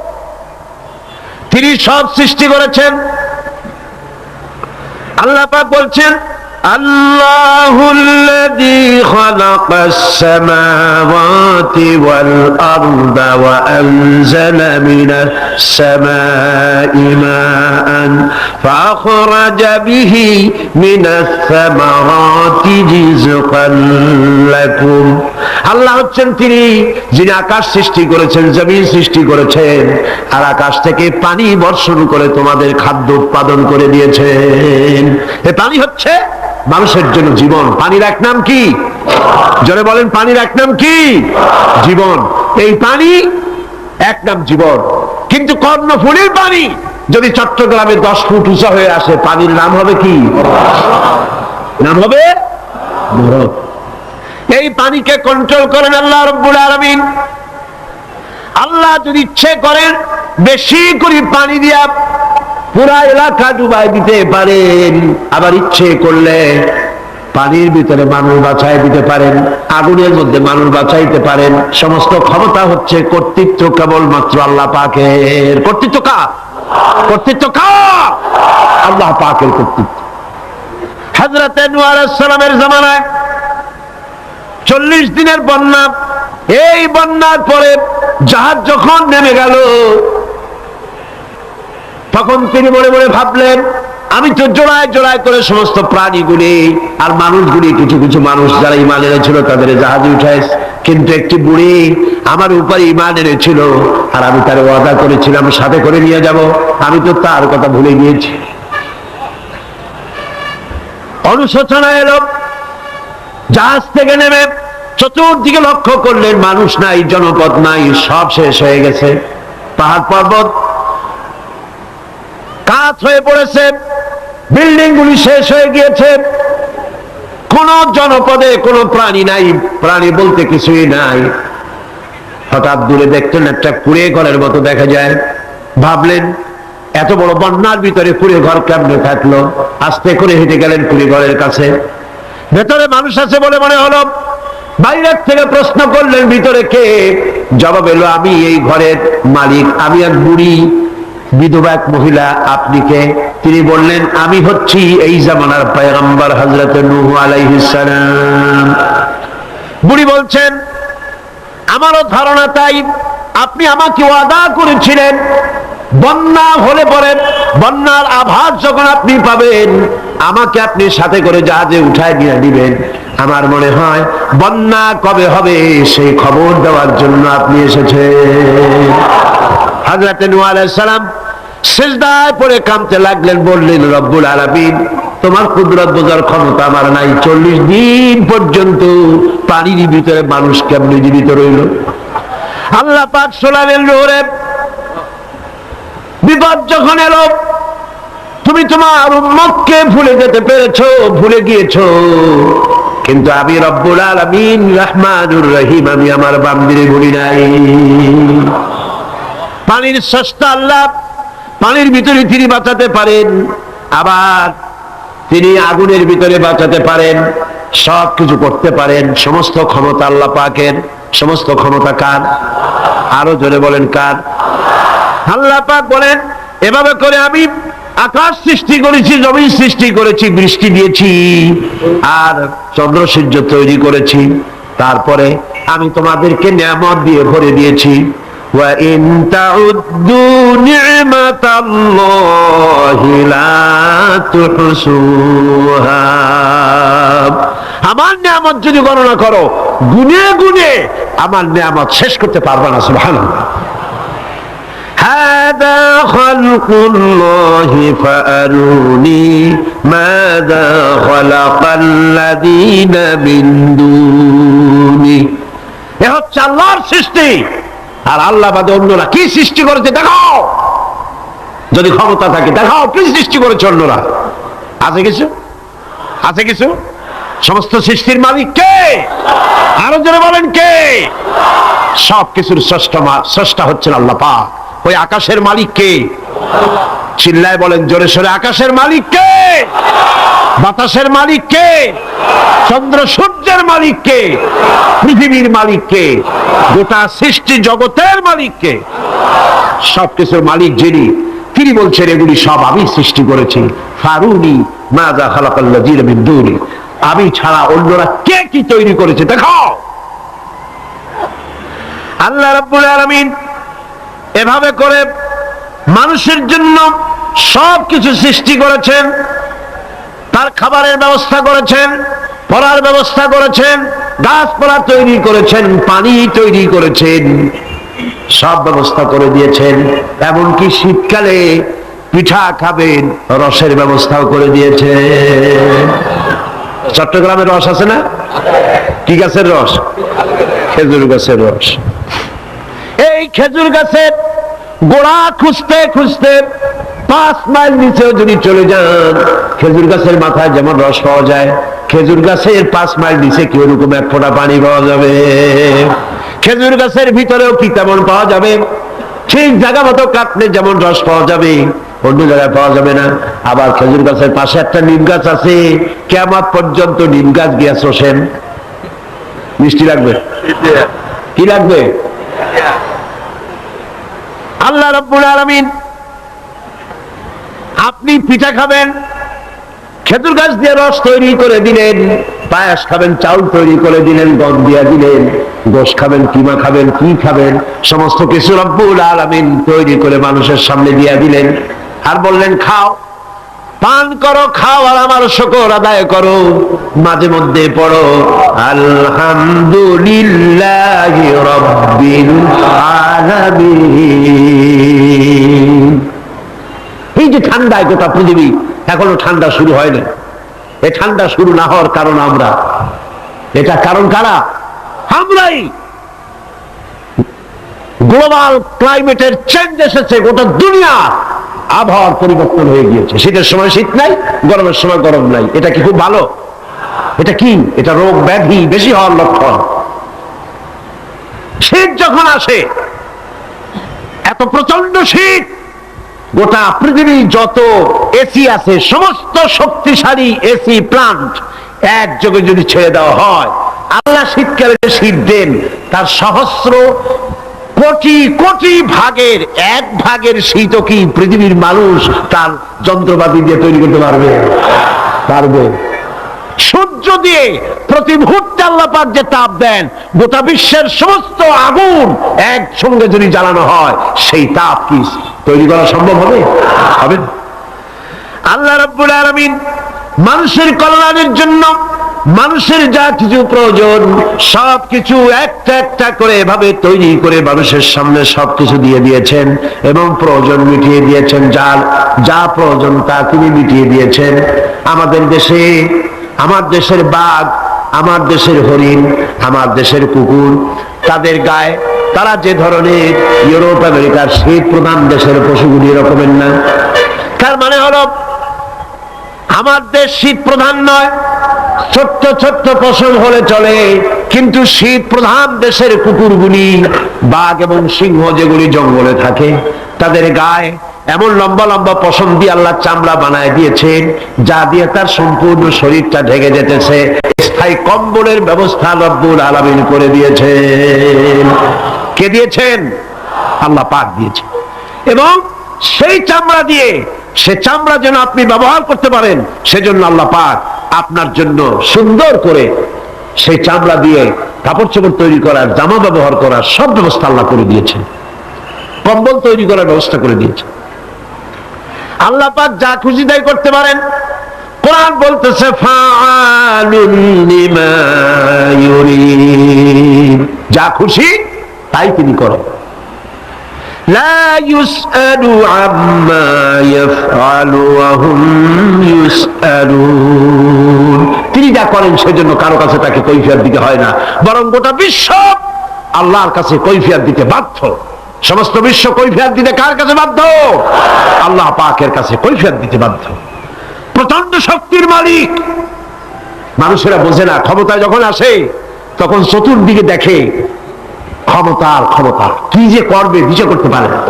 তিনি সব সৃষ্টি করেছেন। আল্লাহ পাক বলছেন আল্লাহুল্লাযী খালাকাস সামাওয়াতি ওয়াল আরদা ওয়া আনজালা মিনাস সামাই মাআন ফাআখরাজা বিহি মিনাস সামারাতি রিজকান লাকুম। আল্লাহ হচ্ছেন তিনি যিনি আকাশ সৃষ্টি করেছেন, জমিন সৃষ্টি করেছেন, আর আকাশ থেকে পানি বর্ষণ করে তোমাদের খাদ্য উৎপাদন করে দিয়েছেন। এই পানি হচ্ছে মানুষের জন্য জীবন। পানির এক নাম কি? জোরে বলেন, পানির এক নাম কি? জীবন। এই পানি এক নাম জীবন। কিন্তু কর্ণফুলীর পানি যদি চট্টগ্রামে 10 ফুট উঁচা হয়ে আসে, পানির নাম হবে কি? নাম হবে বরফ। এই পানিকে কন্ট্রোল করেন আল্লাহ রাব্বুল আলামিন। আল্লাহ যদি ইচ্ছে করেন বেশি করে পানি দিয়া পুরা এলাকা ডুবাই দিতে পারেন, আবার ইচ্ছে করলে পানির ভিতরে মানুষ বাঁচাই দিতে পারেন, আগুনের মধ্যে মানুষ বাঁচাইতে পারেন। সমস্ত ক্ষমতা হচ্ছে, কর্তৃত্ব কেবলমাত্র আল্লাহ পাকের। কর্তৃত্ব কার? কর্তৃত্ব কার? আল্লাহ পাকের কর্তৃত্ব। হযরত নূহ আলাইহিস সালামের জামানায় 40 দিনের বন্যা। এই বন্যার পরে জাহাজ যখন নেমে গেল, তখন তিনি মনে মনে ভাবলেন, আমি তো জোড়ায় জোড়ায় করে সমস্ত প্রাণীগুলি আর মানুষগুলি, কিছু কিছু মানুষ যারা ঈমান এনেছিল তাদের জাহাজে উঠাইছে, কিন্তু একটি বুড়ি আমার উপরে ঈমান এনেছিল আর আমি তার ওয়াদা করেছিলাম সাথে করে নিয়ে যাব, আমি তো তার কথা ভুলে গিয়েছি। অনুশোচনা এলো। জাহাজ থেকে নেমে চতুর্দিকে লক্ষ্য করলেন, মানুষ নাই, জনপদ নাই, সব শেষ হয়ে গেছে। পাহাড় পর্বত কাঠ হয়ে পড়েছে, বিল্ডিং গুলি শেষ হয়ে গিয়েছে, কোন জনপদে কোনো প্রাণী নাই, প্রাণী বলতে কিছুই নাই। হঠাৎ দূরে দেখতেন একটা কুঁড়ে ঘরের মতো দেখা যায়। ভাবলেন এত বড় বন্যার ভিতরে কুঁড়ে ঘর কেমনে থাকলো? আস্তে করে হেঁটে গেলেন কুঁড়ে ঘরের কাছে। ভেতরে মানুষ আছে বলে মনে হলো। বাইরের থেকে প্রশ্ন করলেন, ভিতরে কে? জবাব এলো, আমি এই ঘরের মালিক, আমি এক বুড়ি বিধবা এক মহিলা, আপনি কে? তিনি বললেন, আমি হচ্ছি এই জামানার পয়গম্বর হযরত নূহ আলাইহিস সালাম। বুড়ি বলছেন, আমারও ধারণা তাই, আপনি আমাকে ওয়াদা করেছিলেন বন্যা হলে পরে, বন্যার আভাস যখন আপনি পাবেন আমাকে আপনি সাথে করে জাহাজে উঠায় নিয়ে দিবেন। আমার মনে হয় বন্যা কবে হবে সেই খবর দেওয়ার জন্য আপনি এসেছেন। হযরত নূহ আলাইহিস সালাম সিজদায় পড়ে কাঁদতে লাগলেন, বললেন, রব্বুল আলামিন, তোমার কুদরত বোঝার ক্ষমতা আমার নাই। 40 দিন পর্যন্ত পানির ভিতরে মানুষ কেমনে জীবিত রইল? আল্লাহ পাক শোনালেন, নূরে বিপদ যখন এলো, তুমি তোমার উম্মতকে ভুলে যেতে পেরেছো, ভুলে গিয়েছো, কিন্তু আমি রব্বুল আলামিন রহমানুর রহিম, আমি আমার বান্দিরে ভুলি নাই। পানির স্রষ্টা আল্লাহ, পানির ভিতরে তিনি বাঁচাতে পারেন, আবার তিনি আগুনের ভিতরে বাঁচাতে পারেন, সব কিছু করতে পারেন। সমস্ত ক্ষমতা আল্লাহ পাকের। সমস্ত ক্ষমতা কার? আরো জোরে বলেন, কার? আল্লাহ পাক বলেন, এভাবে করে আমি আকাশ সৃষ্টি করেছি, জমিন সৃষ্টি করেছি, বৃষ্টি দিয়েছি আর চন্দ্র সূর্য তৈরি করেছি, তারপরে আমি তোমাদেরকে নিয়ামত দিয়ে ভরে দিয়েছি। ওয়া ইন তাউদ্দু নি'মাতাল্লাহি লা তুহসুহা। আমার নিয়ামত যদি গণনা করো, গুনে গুনে আমার নিয়ামত শেষ করতে পারবে না। সুবহানাল্লাহ। হাদা খালকুল্লাহি ফাআরুনি মাযা খালাকাল্লাযীনা মিন দুনি। এ হচ্ছে আল্লাহর সৃষ্টি, আর আল্লাহ বাদে অন্যরা কি সৃষ্টি করেছে দেখাও। যদি ক্ষমতা থাকে দেখাও কি সৃষ্টি করেছে অন্যরা। আছে কিছু? আছে কিছু? সমস্ত সৃষ্টির মালিক কে? আরো জোরে বলেন, কে? সব কিছুর স্রষ্টা হচ্ছেন আল্লাহ পাক। ওই আকাশের মালিক কে? চিল্লায় বলেন জোরে সোরে, আকাশের মালিক কে? বাতাসের মালিক কে? চন্দ্র সূর্যের মালিক কে? পৃথিবীর মালিক কে? গোটা সৃষ্টি জগতের মালিক কে? সবকিছুর মালিক যিনি, তিনি বলছেন এগুলি সব আমি সৃষ্টি করেছি। ফারুনি মাযা খালাকাল্লাযীনা মিন দুনি। আমি ছাড়া অন্যরা কে কি তৈরি করেছে দেখাও। আল্লাহ রাব্বুল আলামিন এভাবে করে মানুষের জন্য সব কিছু সৃষ্টি করেছেন, তার খাবারের ব্যবস্থা করেছেন, পড়ার ব্যবস্থা করেছেন, গাছপালা তৈরি করেছেন, পানি তৈরি করেছেন, সব ব্যবস্থা করে দিয়েছেন। এমনকি শীতকালে পিঠা খাবেন, রসের ব্যবস্থাও করে দিয়েছেন। চট্টগ্রামের রস আছে না? কি গাছের রস? খেজুর গাছের রস। এই খেজুর গাছের গোড়া খুঁজতে খুঁজতে 5 মাইল নিচেও যদি চলে যান, খেজুর গাছের মাথায় যেমন রস পাওয়া যায়, খেজুর গাছের 5 মাইল নিচে কি ওরকম এক ফোঁটা পানি পাওয়া যাবে? খেজুর গাছের ভিতরেও কি তেমন পাওয়া যাবে? ঠিক জায়গা মতো কাটলে যেমন রস পাওয়া যাবে, অন্য জায়গায় পাওয়া যাবে না। আবার খেজুর গাছের পাশে একটা নিম গাছ আছে, কিয়ামত পর্যন্ত নিম গাছ গিয়া শোষেন। মিষ্টি লাগবে? কি লাগবে? আল্লাহ রাব্বুল আলামিন, আপনি পিঠা খাবেন, খেজুর গাছ দিয়ে রস তৈরি করে দিলেন, পায়েস খাবেন, চাউল তৈরি করে দিলেন, গম দিয়া দিলেন, গোশ খাবেন, কিমা খাবেন, কি খাবেন, সমস্ত কিছু রব্বুল আলামিন তৈরি করে মানুষের সামনে দিয়া দিলেন। আর বললেন খাও, পান করো, খাও, আর আমার শুকর আদায় করো। মাঝে মধ্যে পড়ো আলহামদুলিল্লাহি রাব্বিল আলামিন। এই যে ঠান্ডায় গোটা পৃথিবী, এখনো ঠান্ডা শুরু হয় না। এই ঠান্ডা শুরু না হওয়ার কারণ আমরা, এটা কারণ কারা? আমরাই। গ্লোবাল ক্লাইমেটের চেঞ্জ এসেছে, গোটা দুনিয়া আবহাওয়ার পরিবর্তন হয়ে গিয়েছে। শীতের সময় শীত নাই, গরমের সময় গরম নাই। এটা কি খুব ভালো? এটা কি? এটা রোগ ব্যাধি বেশি হওয়ার লক্ষণ। শীত যখন আসে, এত প্রচন্ড শীত, গোটা পৃথিবী যত এসি আছে, সমস্ত শক্তিশালী এসি প্লান্ট একযোগে যদি ছেড়ে দেওয়া হয়, আল্লাহ শীতকালে শীত দেন, তার সহস্র কোটি কোটি ভাগের এক ভাগের শীতও কি পৃথিবীর মানুষ তার যন্ত্রপাতি দিয়ে তৈরি করতে পারবে? পারবে। সূর্য দিয়ে প্রতি মুহূর্তে আল্লাহ পাক যে তাপ দেন, গোটা বিশ্বের সমস্ত আগুন একসঙ্গে যদি জ্বালানো হয়, সেই তাপ কি তৈরি করা সম্ভব হবে? হবে না। আল্লাহ রাব্বুল আলামিন মানুষের কল্যাণের জন্য মানুষের যা কিছু প্রয়োজন সবকিছু একটা একটা করে এভাবে তৈরি করে মানুষের সামনে সবকিছু দিয়ে দিয়েছেন এবং প্রয়োজন মিটিয়ে দিয়েছেন। যার যা প্রয়োজন তা তিনি মিটিয়ে দিয়েছেন। আমাদের দেশে, আমার দেশের বাঘ, আমার দেশের হরিণ, আমার দেশের কুকুর, তাদের গায়ে তারা যে ধরনের ইউরোপ আমেরিকার শীত প্রধান দেশের পশুগুলি এরকমের না। তার মানে হলো আমার দেশ শীত প্রধান নয়, ছোট্ট ছোট্ট পশম হলে চলে, কিন্তু শীত প্রধান দেশের কুকুরগুলি, বাঘ এবং সিংহ যেগুলি জঙ্গলে থাকে, তাদের গায়ে এমন লম্বা লম্বা পশম দিয়ে আল্লাহ চামড়া বানায় দিয়েছেন, যা দিয়ে তার সম্পূর্ণ শরীরটা ঢেকে যেতেছে। স্থায়ী কম্বলের ব্যবস্থা রব্বুল আলামিন করে দিয়েছেন। কে দিয়েছেন? আল্লাহ পাক দিয়েছেন। এবং সেই চামড়া দিয়ে, সে চামড়া যেন আপনি ব্যবহার করতে পারেন, সেজন্য আল্লাহ পাক আপনার জন্য সুন্দর করে সেই চামড়া দিয়ে কাপড় চোপড় তৈরি করার, জামা ব্যবহার করার সব ব্যবস্থা আল্লাহ করে দিয়েছেন। কম্বল তৈরি করার ব্যবস্থা করে দিয়েছেন। আল্লাহ পাক যা খুশি তাই করতে পারেন। কোরআন বলতেছে ফাআলুন লিমা ইউরিদ, যা খুশি তাই তিনি করেন। লা ইউসআলু আম্মা ইয়াফআলু ওয়া হুম ইউসআলুন, তিনি যা করেন সেজন্য কারো কাছে তাকে কৈফিয়ত দিতে হয় না, বরং গোটা বিশ্ব আল্লাহর কাছে কৈফিয়ত দিতে বাধ্য। সমস্ত বিশ্ব কৈফিয়ত দিতে কার কাছে বাধ্য? আল্লাহ পাকের কাছে কৈফিয়ত দিতে বাধ্য। প্রচন্ড শক্তির মালিক। মানুষেরা বোঝে না, ক্ষমতায় যখন আসে তখন চতুর্দিকে দেখে ক্ষমতার ক্ষমতা, কি যে করবে বিচার করতে পারে না।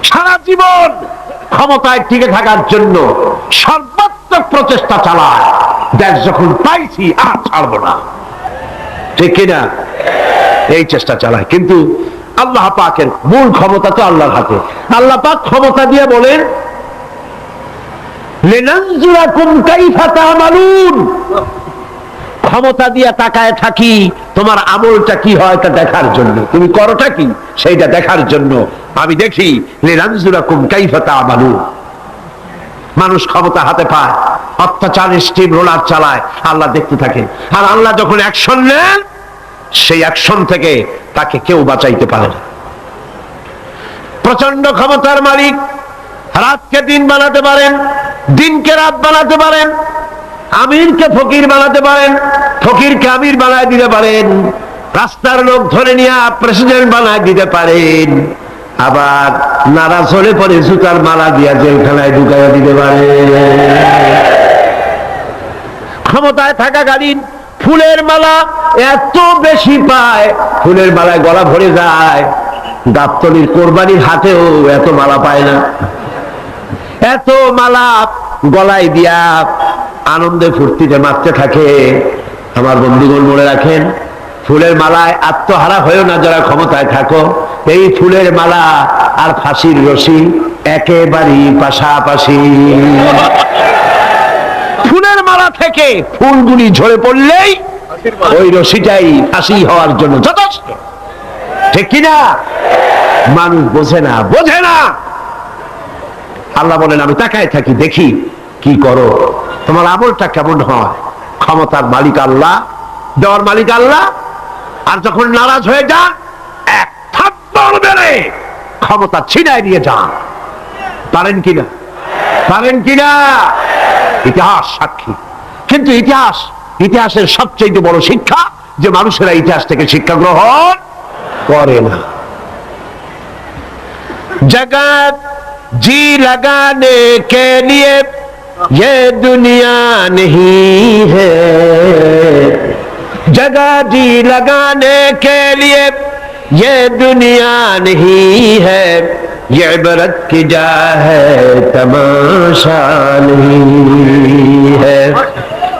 সারা জীবন ক্ষমতায় টিকে থাকার জন্য সর্বাত্মক প্রচেষ্টা চালায়, দেশ যখন পাইছি আর ছাড়বো না, ঠিক কিনা? এই চেষ্টা চালায়। কিন্তু আল্লাহ পাকের মূল ক্ষমতা তো আল্লাহর হাতে। আল্লাহ পাক ক্ষমতা দিয়ে বলেন লিনানজুরাকুম কাইফা তা'মালুন, ক্ষমতা দিয়ে তাকায় থাকি তোমার আমলটা কি হয় তা দেখার জন্য, তুমি করোটা কি সেইটা দেখার জন্য আমি দেখি। লিনানজুরাকুম কাইফা তা'মালুন। মানুষ ক্ষমতা হাতে পায়, অত্যাচারের স্টিম রোলার চালায়, আল্লাহ দেখতে থাকে। আর আল্লাহ যখন অ্যাকশন নেন, সেই অ্যাকশন থেকে তাকে কেউ বাঁচাইতে পারে না। প্রচন্ড ক্ষমতার মালিক। রাতকে দিন বানাতে পারেন, দিনকে রাত বানাতে পারেন, আমিরকে ফকির বানাতে পারেন, ফকিরকে আমির বানায় দিতে পারেন, রাস্তার লোক ধরে নিয়ে প্রেসিডেন্ট বানায় দিতে পারেন, আবার নারাজ হলে পরে জুতার মালা দিয়া জেলখানায় ঢুকাইয়া দিতে পারেন। ক্ষমতায় থাকাকালীন ফুলের মালা এত বেশি পায়, ফুলের মালায় গলা ভরে যায়। গাবতলীর কোরবানির হাটেও এত মালা পায় না। এত মালা গলায় দিয়া আনন্দে ফুর্তিতে মারতে থাকে। আমার বন্ধুগণ মনে রাখেন, ফুলের মালায় আত্মহারা হয়েও না যারা ক্ষমতায় থাকো। এই ফুলের মালা আর ফাঁসির রশি একেবারেই পাশাপাশি। ফুলের মালা থেকে ফুলগুলি ঝরে পড়লেই ওই রশিটাই ফাঁসি হওয়ার জন্য যথেষ্ট, ঠিক কিনা? মানুষ বোঝে না, বোঝে না। আল্লাহ বলেন, আমি তাকায় থাকি, দেখি কি করো, তোমার আমলটা কেমন হয়। ক্ষমতার মালিক আল্লাহ, দেওয়ার মালিক আল্লাহ। আর যখন নারাজ হয়ে যান, এক থাপ্পড় মেরে ক্ষমতা ছিনায় নিয়ে যান। পারেন কিনা? পারেন কিনা? ইতিহাস সাক্ষী। কিন্তু ইতিহাসের সবচেয়ে বড় শিক্ষা যে মানুষেরা ইতিহাস থেকে শিক্ষা গ্রহণ করে না। जगत जी लगाने के लिए ये दुनिया नहीं है, जगह जी लगाने के लिए ये दुनिया नहीं है, ये इबरत की जा है तमाशा नहीं है।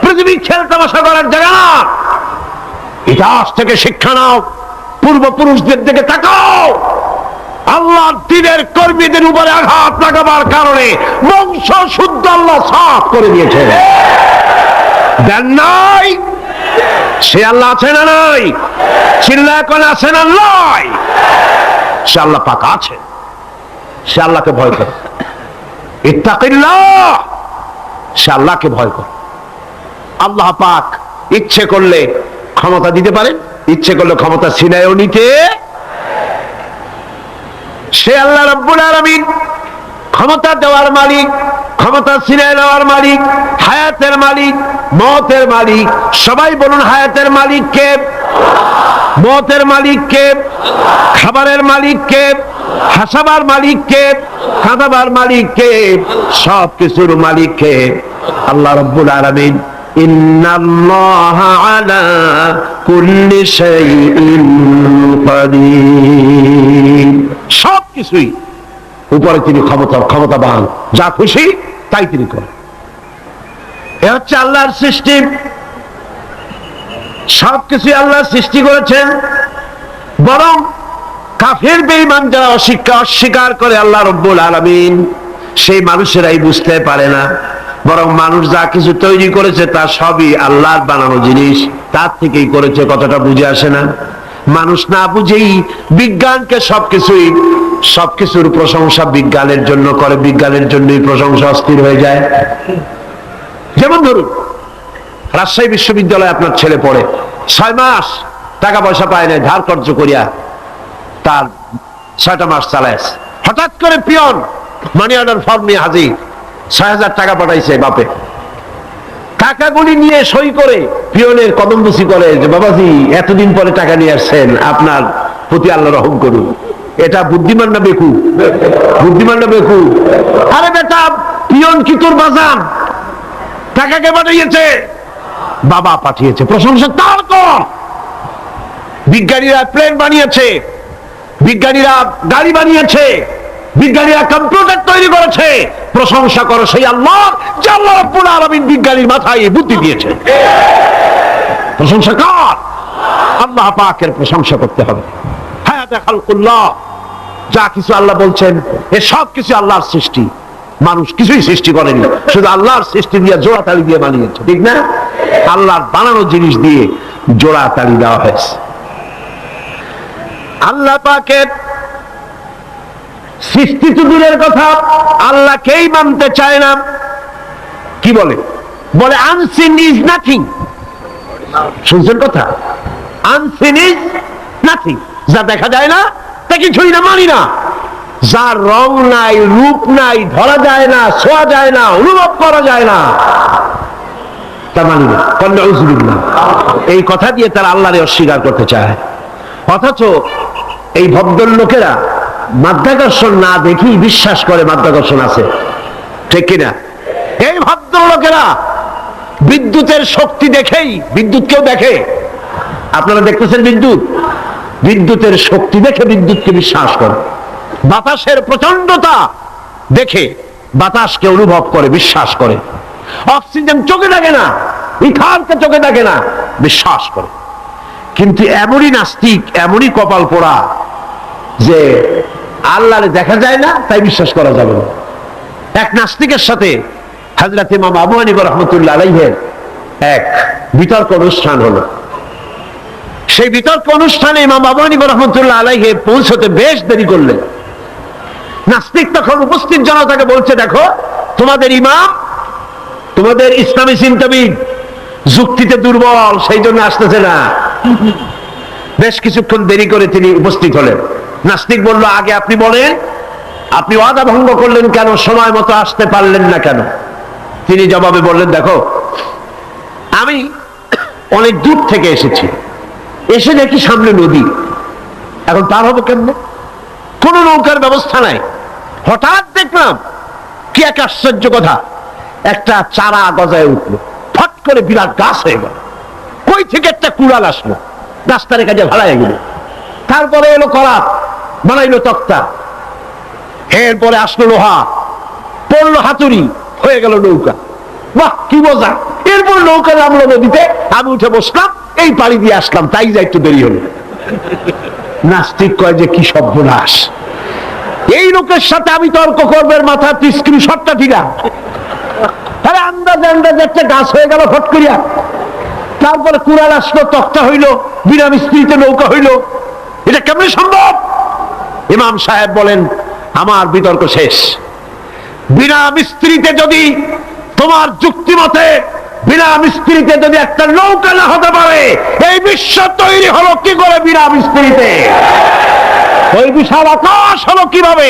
पृथ्वी खेल तमाशा করার জায়গা না। ইতিহাস থেকে শিক্ষা নাও, পূর্বপুরুষদের দিকে তাকাও। আল্লাহর দ্বীনের কর্মীদের উপরে আঘাত লাগাবার কারণে বংশ শুদ্ধ আল্লাহ সাফ করে দিয়েছেন। দেন নাই? সে আল্লাহ আছে না নাই? চিল্লায় কোন আছে না নাই? সে আল্লাহ পাক আছে। সে আল্লাহকে ভয় করে। ইত্তাকিল্লাহ, সে আল্লাহকে ভয় করে। আল্লাহ পাক ইচ্ছে করলে ক্ষমতা দিতে পারেন, ইচ্ছে করলে ক্ষমতা ছিনায়ও নিতে। সে আল্লাহ রাব্বুল আলামিন, ক্ষমতা দেওয়ার মালিক, ক্ষমতা ছিনিয়ে নেওয়ার মালিক, হায়াতের মালিক, মওতের মালিক। সবাই বলুন, হায়াতের মালিক কে? মওতের মালিক কে? খাবারের মালিক কে? হাসাবার মালিক কে? কাঁদাবার মালিক কে? সব কিছুর মালিক কে? আল্লাহ রাব্বুল আলামিন। ইন্নাল্লাহা আলা কুল্লি শাইইন কাদির। সব কিছুই উপরে তিনি ক্ষমতাবান, যা খুশি তাই তিনি করেন। এ হচ্ছে আল্লাহর সৃষ্টি। সবকিছু আল্লাহ সৃষ্টি করেছেন। বরং কাফের বেঈমান যারা অস্বীকার করে আল্লাহ রাব্বুল আলামিন, সেই মানুষেরাই বুঝতে পারে না। বরং মানুষ যা কিছু তৈরি করেছে তা সবই আল্লাহর বানানো জিনিস, তার থেকেই করেছে, কতটা বুঝে আসে না। মানুষ না বুঝেই বিজ্ঞানকে সবকিছুর প্রশংসা বিজ্ঞানের জন্য করে, বিজ্ঞানের জন্যই প্রশংসা অস্থির হয়ে যায়। যেমন ধরুন, রাজশাহী বিশ্ববিদ্যালয়ে আপনার ছেলে পড়ে, 6 মাস টাকা পয়সা পায় না, ধার কর্য করিয়া তার 6টা মাস চালায়। হঠাৎ করে পিয়ন মানি অর্ডার ফর্ম নিয়ে হাজির, 6,000 টাকা পাঠাইছে বাপে। টাকাগুলি নিয়ে সই করে পিয়নের কদমবুসি করে যে, বাবাজি এতদিন পরে টাকা নিয়ে আসছেন, আপনার প্রতি আল্লাহ রহম করুন। এটা বুদ্ধিমান না বেকু? বুদ্ধিমান না বেকু? আরে বেটা, পিয়ন কি তোর বাজান? টাকা কে পাঠিয়েছে? বাবা পাঠিয়েছে, প্রশংসা তার কর। বিজ্ঞানীরা প্লেন বানিয়েছে, বিজ্ঞানীরা গাড়ি বানিয়েছে, বিজ্ঞানীরা কম্পিউটার তৈরি করেছে, প্রশংসা করো সেই আল্লাহ যে আল্লাহ রাব্বুল আলামিন বিজ্ঞানীর মাথায় বুদ্ধি দিয়েছে। প্রশংসা কর, আল্লাহ পাকের প্রশংসা করতে হবে। হায়াতে খালকুল্লাহ, যা কিছু আল্লাহ বলছেন এ সব কিছু আল্লাহর সৃষ্টি। মানুষ কিছুই সৃষ্টি করেনি, শুধু আল্লাহর সৃষ্টি দিয়ে জোড়া তালি দিয়ে বানিয়েছে, ঠিক না? আল্লাহর বানানো জিনিস দিয়ে জোড়া তালি দেওয়া হয়েছে। আল্লাহ পাকের সৃষ্টি তো দূরের কথা, আল্লাহকেই মানতে চায় না। কি বলে? বলে আনসিন ইজ নাথিং। শুনছেন কথা? আনসিন ইজ নাথিং, যা দেখা যায় না তা কিছুই না, মানি না। যার রং নাই, রূপ নাই, ধরা যায় না, ছোঁয়া যায় না, অনুভব করা যায় না, তা মানি না। এই কথা দিয়ে তারা আল্লাহরে অস্বীকার করতে চায়। অথচ এই ভদ্রলোকেরা মাধ্যাকর্ষণ না দেখি বিশ্বাস করে মাধ্যাকর্ষণ আছে, ঠিক কিনা? এই ভদ্রলোকেরা বিদ্যুতের শক্তি দেখেই, বিদ্যুৎ কেউ দেখে? আপনারা দেখতেছেন বিদ্যুৎ? বিদ্যুতের শক্তি দেখে বিদ্যুৎকে বিশ্বাস করে। বাতাসের প্রচন্ডতা দেখে বাতাসকে অনুভব করে, বিশ্বাস করে। অক্সিজেন চোখে দেখে না, ইথারকে চোখে দেখে না, বিশ্বাস করে। কিন্তু এমনই নাস্তিক, এমনই কপাল পোড়া যে আল্লাহরে দেখা যায় না, তাই বিশ্বাস করা যাবে না। এক নাস্তিকের সাথে হযরত ইমাম আবু হানিফা রাহমাতুল্লাহ আলাইহির এক বিতর্ক অনুষ্ঠান হলো। সেই বিতর্ক অনুষ্ঠানে ইমাম আবু হানিফা রাহমাতুল্লাহ আলাইহি পৌঁছতে বেশ দেরি করলেন। নাস্তিক তখন উপস্থিত জনতাকে বলছে, দেখো তোমাদের ইমাম, তোমাদের ইসলামী চিন্তাবিদ যুক্তিতে দুর্বল, সেই জন্য আসতেছে না। বেশ কিছুক্ষণ দেরি করে তিনি উপস্থিত হলেন। নাস্তিক বলল, আগে আপনি বলেন, আপনি ওয়াদা ভঙ্গ করলেন কেন? সময় মতো আসতে পারলেন না কেন? তিনি জবাবে বললেন, দেখো আমি অনেক দূর থেকে এসেছি, এসে দেখি সামনে নদী, এখন পার হবো কেমনে? কোন নৌকার ব্যবস্থা নাই। হঠাৎ দেখলাম কি এক আশ্চর্য কথা, একটা চারা গজায় উঠলো, ফট করে বিরাট গাছ হয়ে গেল। কই থেকে একটা কুড়াল আসলো, রাস্তার কাজে ভাড়ায় গেল। তারপরে এলো করাত, বানাইলো তক্তা, এরপরে আসলো লোহা, পড়লো হাতুড়ি, হয়ে গেল নৌকা। বাহ, কি মজা! এরপর নৌকা নামলো নদীতে, আমি উঠে বসলাম, এই পাড়ি দিয়ে আসলাম, তাই যা একটু দেরি হলো। নাস্তিক কয় যে কি সর্বনাশ, এই লোকের সাথে আমি তর্ক করবে, মাথা স্ক্রিনশটটা ঠিকা। তাহলে আন্দাজে আন্দাজে একটা গাছ হয়ে গেল ফট করিয়া। তারপরে কুড়াল আসলো, তক্তা হইলো, বিনা মিস্ত্রিতে নৌকা হইলো, এটা কেমন সম্ভব? ইমাম সাহেব বলেন, আমার বিতর্ক শেষ। বিনা মিস্ত্রিতে যদি, তোমার যুক্তি মতে বিনা মিস্ত্রিতে যদি একটা নৌকা না হতে পারে, এই বিশ্ব তৈরি হলো কি করে বিনা মিস্ত্রিতে? ওই বিশাল আকাশ হলো কিভাবে?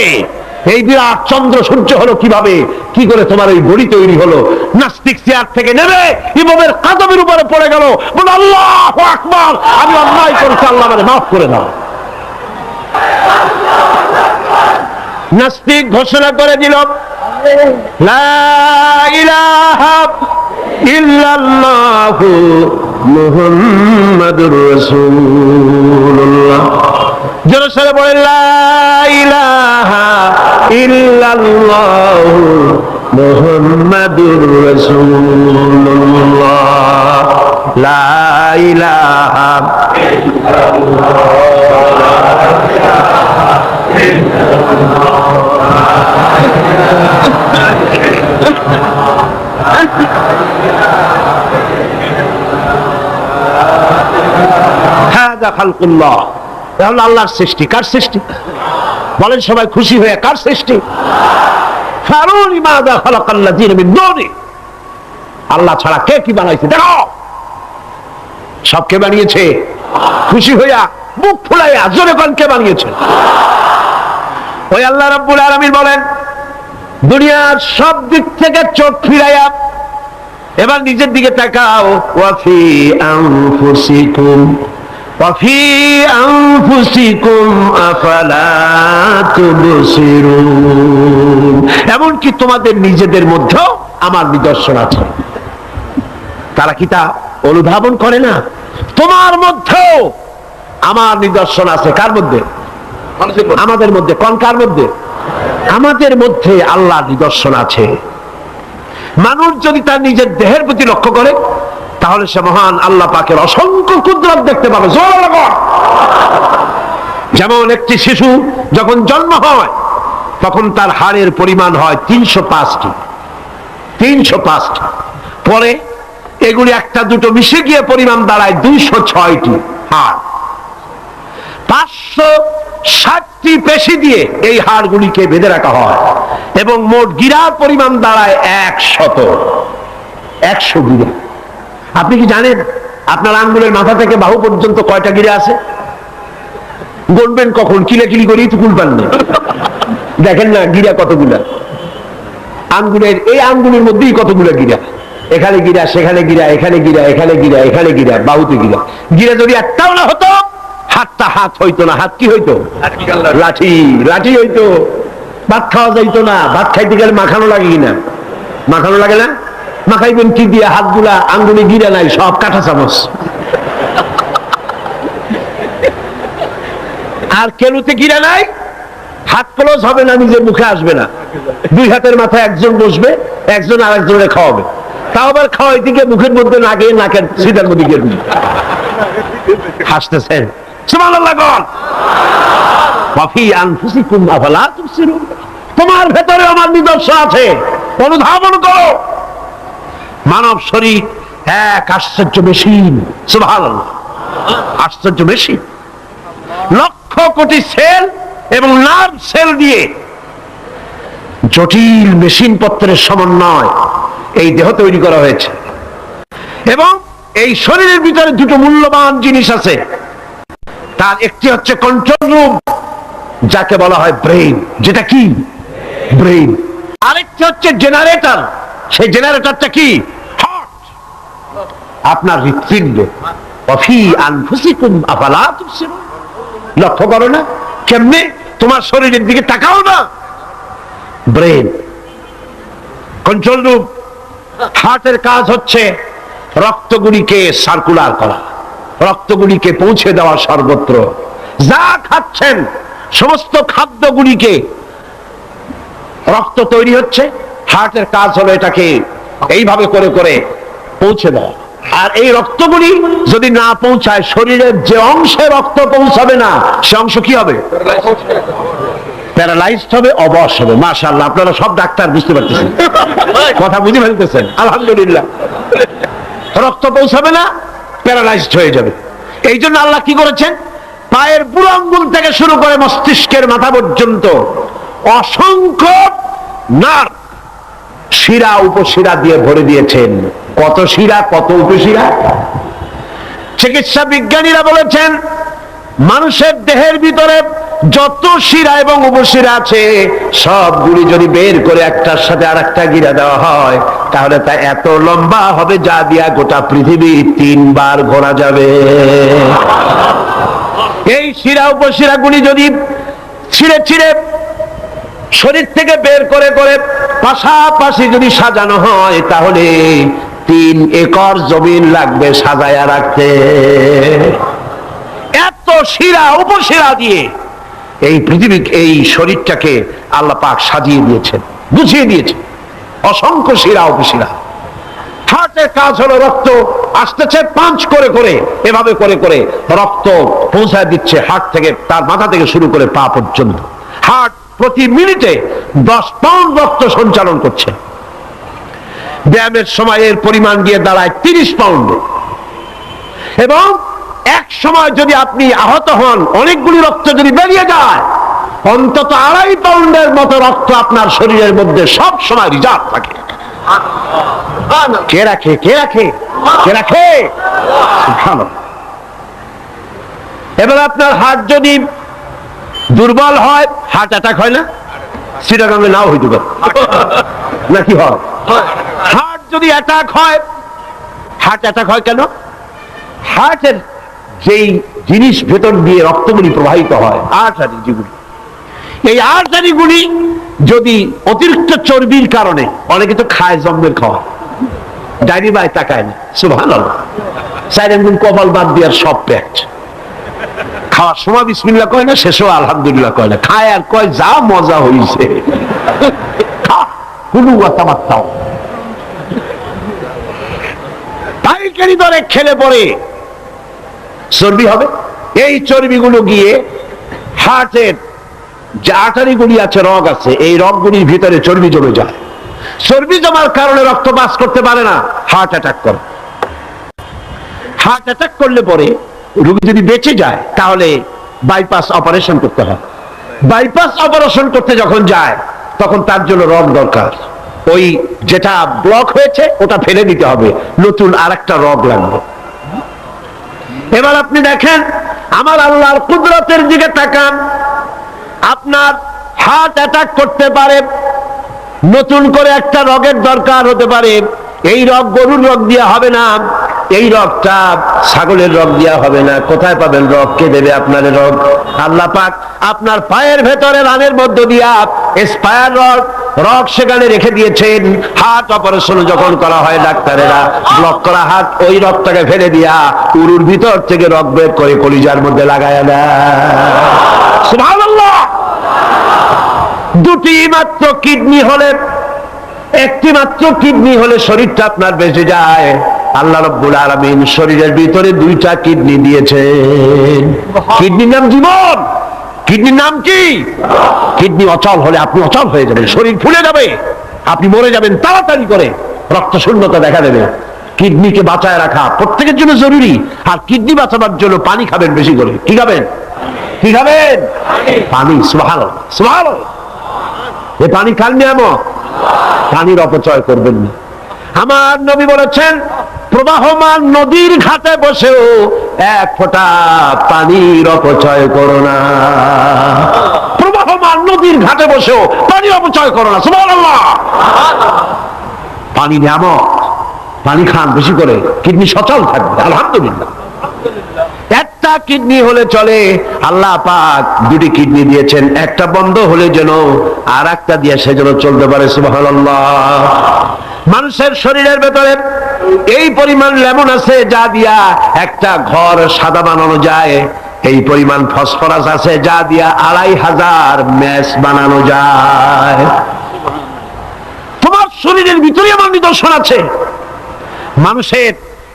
এই বিরাট চন্দ্র সূর্য হলো কিভাবে? কি করে তোমার ওই গড়ি তৈরি হলো? নাস্তিক চেয়ার থেকে নেমে ইমামের কাদমের উপরে পড়ে গেল, বলে আল্লাহু আকবার, আমি অন্যায় করেছি, আল্লাহ আমাকে মাফ করে দাও। নাস্তিক ঘোষণা করে দিল, লা ইলাহা ইল্লাল্লাহু মুহাম্মাদুর রাসূলুল্লাহ। জোরে বলে, লা ইলাহা ইল্লাল্লাহু মুহাম্মাদুর রাসূলুল্লাহ, লা ইলাহা হাদা খালকুল্লাহ। তাহলে আল্লাহর সৃষ্টি। কার সৃষ্টি? বলেন সবাই খুশি হয়ে, কার সৃষ্টি? ফারুনি মাযা খালাকাল্লাযিনা মিন দুনি। আল্লাহ ছাড়া কে কি বানাইছে দেখো। সবকে বানিয়েছে। খুশি হইয়া, মুখ ফুলাইয়া জোরে কোন কে বানিয়েছে? ওই আল্লাহ রাব্বুল আলামিন বলেন, দুনিয়ার সব দিক থেকে চোখ ফিরাইয়া এবার নিজের দিকে তাকাও। ওয়াফি আনফুসিকুম ওয়াফি আনফুসিকুম আফালা তুবসিরুন। এমনকি তোমাদের নিজেদের মধ্যেও আমার নিদর্শন আছে। তারা কি তা অনুধাবন করে না? তোমার মধ্যেও আমার নিদর্শন আছে। কার মধ্যে? আমাদের মধ্যে। কোন কার মধ্যে? আমাদের মধ্যে আল্লাহর নিদর্শন আছে। মানুষ যদি তার নিজের দেহের প্রতি লক্ষ্য করে, তাহলে সে মহান আল্লাহ পাকের অসংখ্য কুদরত দেখতে পাবে। যেমন একটি শিশু যখন জন্ম হয়, তখন তার হাড়ের পরিমাণ হয় 305টি। 305টি। পরে এগুলি একটা দুটো মিশে গিয়ে পরিমাণ দাঁড়ায় 206টি হাড়। 560টি পেশি দিয়ে এই হাড়গুলিকে বেঁধে রাখা হয় এবং মোট গিরার পরিমাণ দাঁড়ায় 100 গিরা। আপনি কি জানেন আপনার আঙ্গুলের মাথা থেকে বাহু পর্যন্ত কয়টা গিরা আছে? গুনবেন কখন? কিলাকিলি করেই তো কুলপান নেই। দেখেন না গিরা কতগুলা। আঙ্গুলের এই আঙ্গুলের মধ্যেই কতগুলা গিরা। এখানে গিরা, সেখানে গিরা, এখানে গিরা, এখানে গিরা, এখানে গিরা, বাহুতে গিরা। গিরা যদি একটাও না হতো, হাতটা হাত হইতো না। হাত কি হইতো? লাঠি। লাঠি হইতো। ভাত খাওয়া যাইতো না। ভাত খাইতে গেলে মাখানো লাগে কিনা? মাখানো লাগে না? মাখাইবেন কি দিয়ে? হাতগুলা আঙ্গুলে গিরা নাই, সব কাঁটা চামচ। আর কেলুতে গিরা নাই, হাত ক্লোজ হবে না, নিজের মুখে আসবে না। দুই হাতের মাথায় একজন বসবে, একজন আর একজনের খাওয়াবে। তাও আবার খাওয়াই দিকে মুখের মধ্যে না গিয়ে নাকের সিটার মধ্যে গিয়ে দিবে। হাসতেছেন, সুবহানাল্লাহ বল। ওয়াফি আনফুসিকুম আফালা তুবসিরুন, তোমার ভেতরে আমার নিদর্শন আছে, অনুধাবন করো। মানব শরীর এক আশ্চর্য মেশিন, সুবহানাল্লাহ, আশ্চর্য মেশিন। লক্ষ কোটি সেল এবং নার্ভ সেল দিয়ে জটিল মেশিন পত্রের সমন্বয় এই দেহ তৈরি করা হয়েছে। এবং এই শরীরের ভিতরে দুটো মূল্যবান জিনিস আছে। তার একটি হচ্ছে কন্ট্রোল রুম, যাকে বলা হয় ব্রেইন, যেটা কি ব্রেইন। আরেকটি হচ্ছে জেনারেটর, সেই জেনারেটরটা কি? হার্ট, আপনার হৃৎপিণ্ড। ওয়াফি আনফুসিকুম আফালা তুবসিরুন, লক্ষ্য করো না? কেমনে? তোমার শরীরের দিকে তাকাও না। Brain, control room. হার্টের কাজ হচ্ছে রক্তগুলিকে সার্কুলার করা, রক্তগুলিকে পৌঁছে দেওয়া সর্বত্র। যা খাচ্ছেন সমস্ত খাদ্যগুলিকে, রক্ত তৈরি হচ্ছে, হার্টের কাজ হলো এটাকে এইভাবে করে করে পৌঁছে দেওয়া। আর এই রক্তগুলি যদি না পৌঁছায়, শরীরের যে অংশে রক্ত পৌঁছাবে না, সে অংশ কি হবে? প্যারালাইজড হবে, অবশ হবে। মাশাআল্লাহ, আপনারা সব ডাক্তার বুঝতে পারতেছেন, কথা বুঝে ফেলতেছেন, আলহামদুলিল্লাহ। রক্ত পৌঁছাবে না, প্যারালাইজড হয়ে যাবে। এই জন্য আল্লাহ কি করেছেন? পায়ের বুড়ো আঙ্গুল থেকে শুরু করে মস্তিষ্কের মাথা পর্যন্ত অসংখ্য নার্ভ, শিরা উপশিরা দিয়ে ভরে দিয়েছেন। কত শিরা, কত উপশিরা! চিকিৎসা বিজ্ঞানীরা বলেছেন, মানুষের দেহের ভিতরে যত শিরা এবং উপশিরা আছে, সবগুলি যদি বের করে একটার সাথে আর একটা গিরা দেওয়া হয়, তাহলে তা এত লম্বা হবে যা দিয়া গোটা পৃথিবী 3 বার ঘোরা যাবে। এই শিরা উপশিরা গুলি যদি ছিঁড়ে ছিঁড়ে শরীর থেকে বের করে করে পাশাপাশি যদি সাজানো হয়, তাহলে 3 একর জমিন লাগবে সাজায়া রাখতে। এত শিরা উপশিরা দিয়ে এই পৃথিবী, এই শরীরটাকে আল্লাহ পাক সাজিয়ে দিয়েছেন, বুঝিয়ে দিয়েছেন। অসংখ্য শিরা উপশিরা। হার্টের কাজ হলো রক্ত আসতেছে পাঞ্চ করে করে, এভাবে করে করে রক্ত পৌঁছায় দিচ্ছে হার্ট থেকে, তার মাথা থেকে শুরু করে পা পর্যন্ত। হার্ট প্রতি মিনিটে 10 পাউন্ড রক্ত সঞ্চালন করছে। ব্যায়ামের সময় এর পরিমাণ গিয়ে দাঁড়ায় 30 পাউন্ড। এবং এক সময় যদি আপনি আহত হন, অনেকগুলি রক্ত যদি বেরিয়ে যায়, অন্তত 2.5 পাউন্ডের মতো রক্ত আপনার শরীরের মধ্যে সব সময় রিজার্ভ থাকে। কে রাখে? কে রাখে? কে রাখে? এবার আপনার হার্ট যদি দুর্বল হয়, হার্ট অ্যাটাক হয় না? সিটাগাঙ্গে নাও হইতে পারে, নাকি হয়? হার্ট যদি অ্যাটাক হয়, হার্ট অ্যাটাক হয় কেন? হার্টের যেই জিনিস ভেতর দিয়ে রক্তগুলি প্রবাহিত হয়, আর্টারি যেগুলি, এই আর্টারিগুলি যদি অতিরিক্ত চর্বির কারণে, অনেকে তো খায় জন্মের খাওয়া, ডায়রি বাই তাকায় না, সুবহানাল্লাহ, 4 আঙ্গুল কপাল বাদ দেওয়ার সব পেট, খাওয়ার সময় বিসমিল্লাহ কয় না, শেষও আলহামদুলিল্লাহ কয় না, খায় আর কয় যা মজা হইছে, কুলু ওয়া তামাত্তাউ। পাইকারি দরে খেলে পরে চর্বি হবে। এই চর্বিগুলো গিয়ে হার্টের যে আর্টারিগুলি আছে, রগ আছে, এই রগগুলির ভিতরে চর্বি জমে যায়। চর্বি জমার কারণে রক্ত পাস করতে পারে না, হার্ট অ্যাটাক করে। হার্ট অ্যাটাক করলে পরে রোগী যদি বেঁচে যায়, তাহলে বাইপাস অপারেশন করতে হয়। বাইপাস অপারেশন করতে যখন যায়, তখন তার জন্য রগ দরকার। ওই যেটা ব্লক হয়েছে ওটা ফেলে দিতে হবে, নতুন আরেকটা রগ লাগবে। এবার আপনি দেখেন, আমার আল্লাহর কুদরতের দিকে তাকান। আপনার হার্ট অ্যাটাক করতে পারে, নতুন করে একটা রগের দরকার হতে পারে। এই রগ গরুর রগ দিয়া হবে না, এই রগটা ছাগলের রগ দিয়া হবে না। কোথায় পাবেন রগ? কে দেবে আপনার রগ? আল্লাহ পাক আপনার পায়ের ভেতরে রানের মধ্য দিয়া স্পায়ার রড রগ সেখানে রেখে দিয়েছেন। হার্ট অপারেশন যখন করা হয় ডাক্তারেরা ব্লক করা হার্ট, ওই রক্তটাকে ফেলে দিয়া উরুর ভিতর থেকে রক বের করে কলিজার মধ্যে লাগায় দেয়। সুবহানাল্লাহ। দুটি মাত্র কিডনি হলে, একটি মাত্র কিডনি হলে শরীরটা আপনার বেঁচে যায়। আল্লাহ রাব্বুল আলামিন শরীরের ভিতরে দুইটা কিডনি দিয়েছেন। কিডনির নাম জীবন। কিডনির নাম কি? কিডনি অচল হলে আপনি অচল হয়ে যাবেন, শরীর ফুলে যাবে, আপনি মরে যাবেন তাড়াতাড়ি করে, রক্ত শূন্যতা দেখা দেবে। কিডনিকে বাঁচায় রাখা প্রত্যেকের জন্য জরুরি। আর কিডনি বাঁচাবার জন্য পানি খাবেন বেশি করে। কি খাবেন? কি খাবেন? পানি। সুবহানাল্লাহ, সুবহানাল্লাহ। এই পানি খান নিয়ামত, পানির অপচয় করবেন না। আমার নবী বলেছেন, প্রবাহমান নদীর ঘাটে বসেও এক ফোঁটা পানির অপচয় করো না। প্রবাহমান নদীর ঘাটে বসেও পানি অপচয় করো না। সুবহানাল্লাহ। পানি নিয়ামত, পানি খান বেশি করে, কিডনি সচল থাকবে। আলহামদুলিল্লাহ। একটা কিডনি হলে চলে, আল্লাহ পাক দুটি কিডনি দিয়েছেন, একটা বন্ধ হলে যেন আর একটা দিয়ে সে যেন চলতে পারে। সুবহানাল্লাহ। মানুষের শরীরের ভেতরে এই পরিমাণ লেমন আছে যা দিয়া একটা ঘর সাদা বানানো যায়, এই পরিমাণ ফসফরাস আছে যা দিয়া 2500 ম্যাচ বানানো যায়। তোমার শরীরের ভিতরে আমার নিদর্শন আছে। মানুষের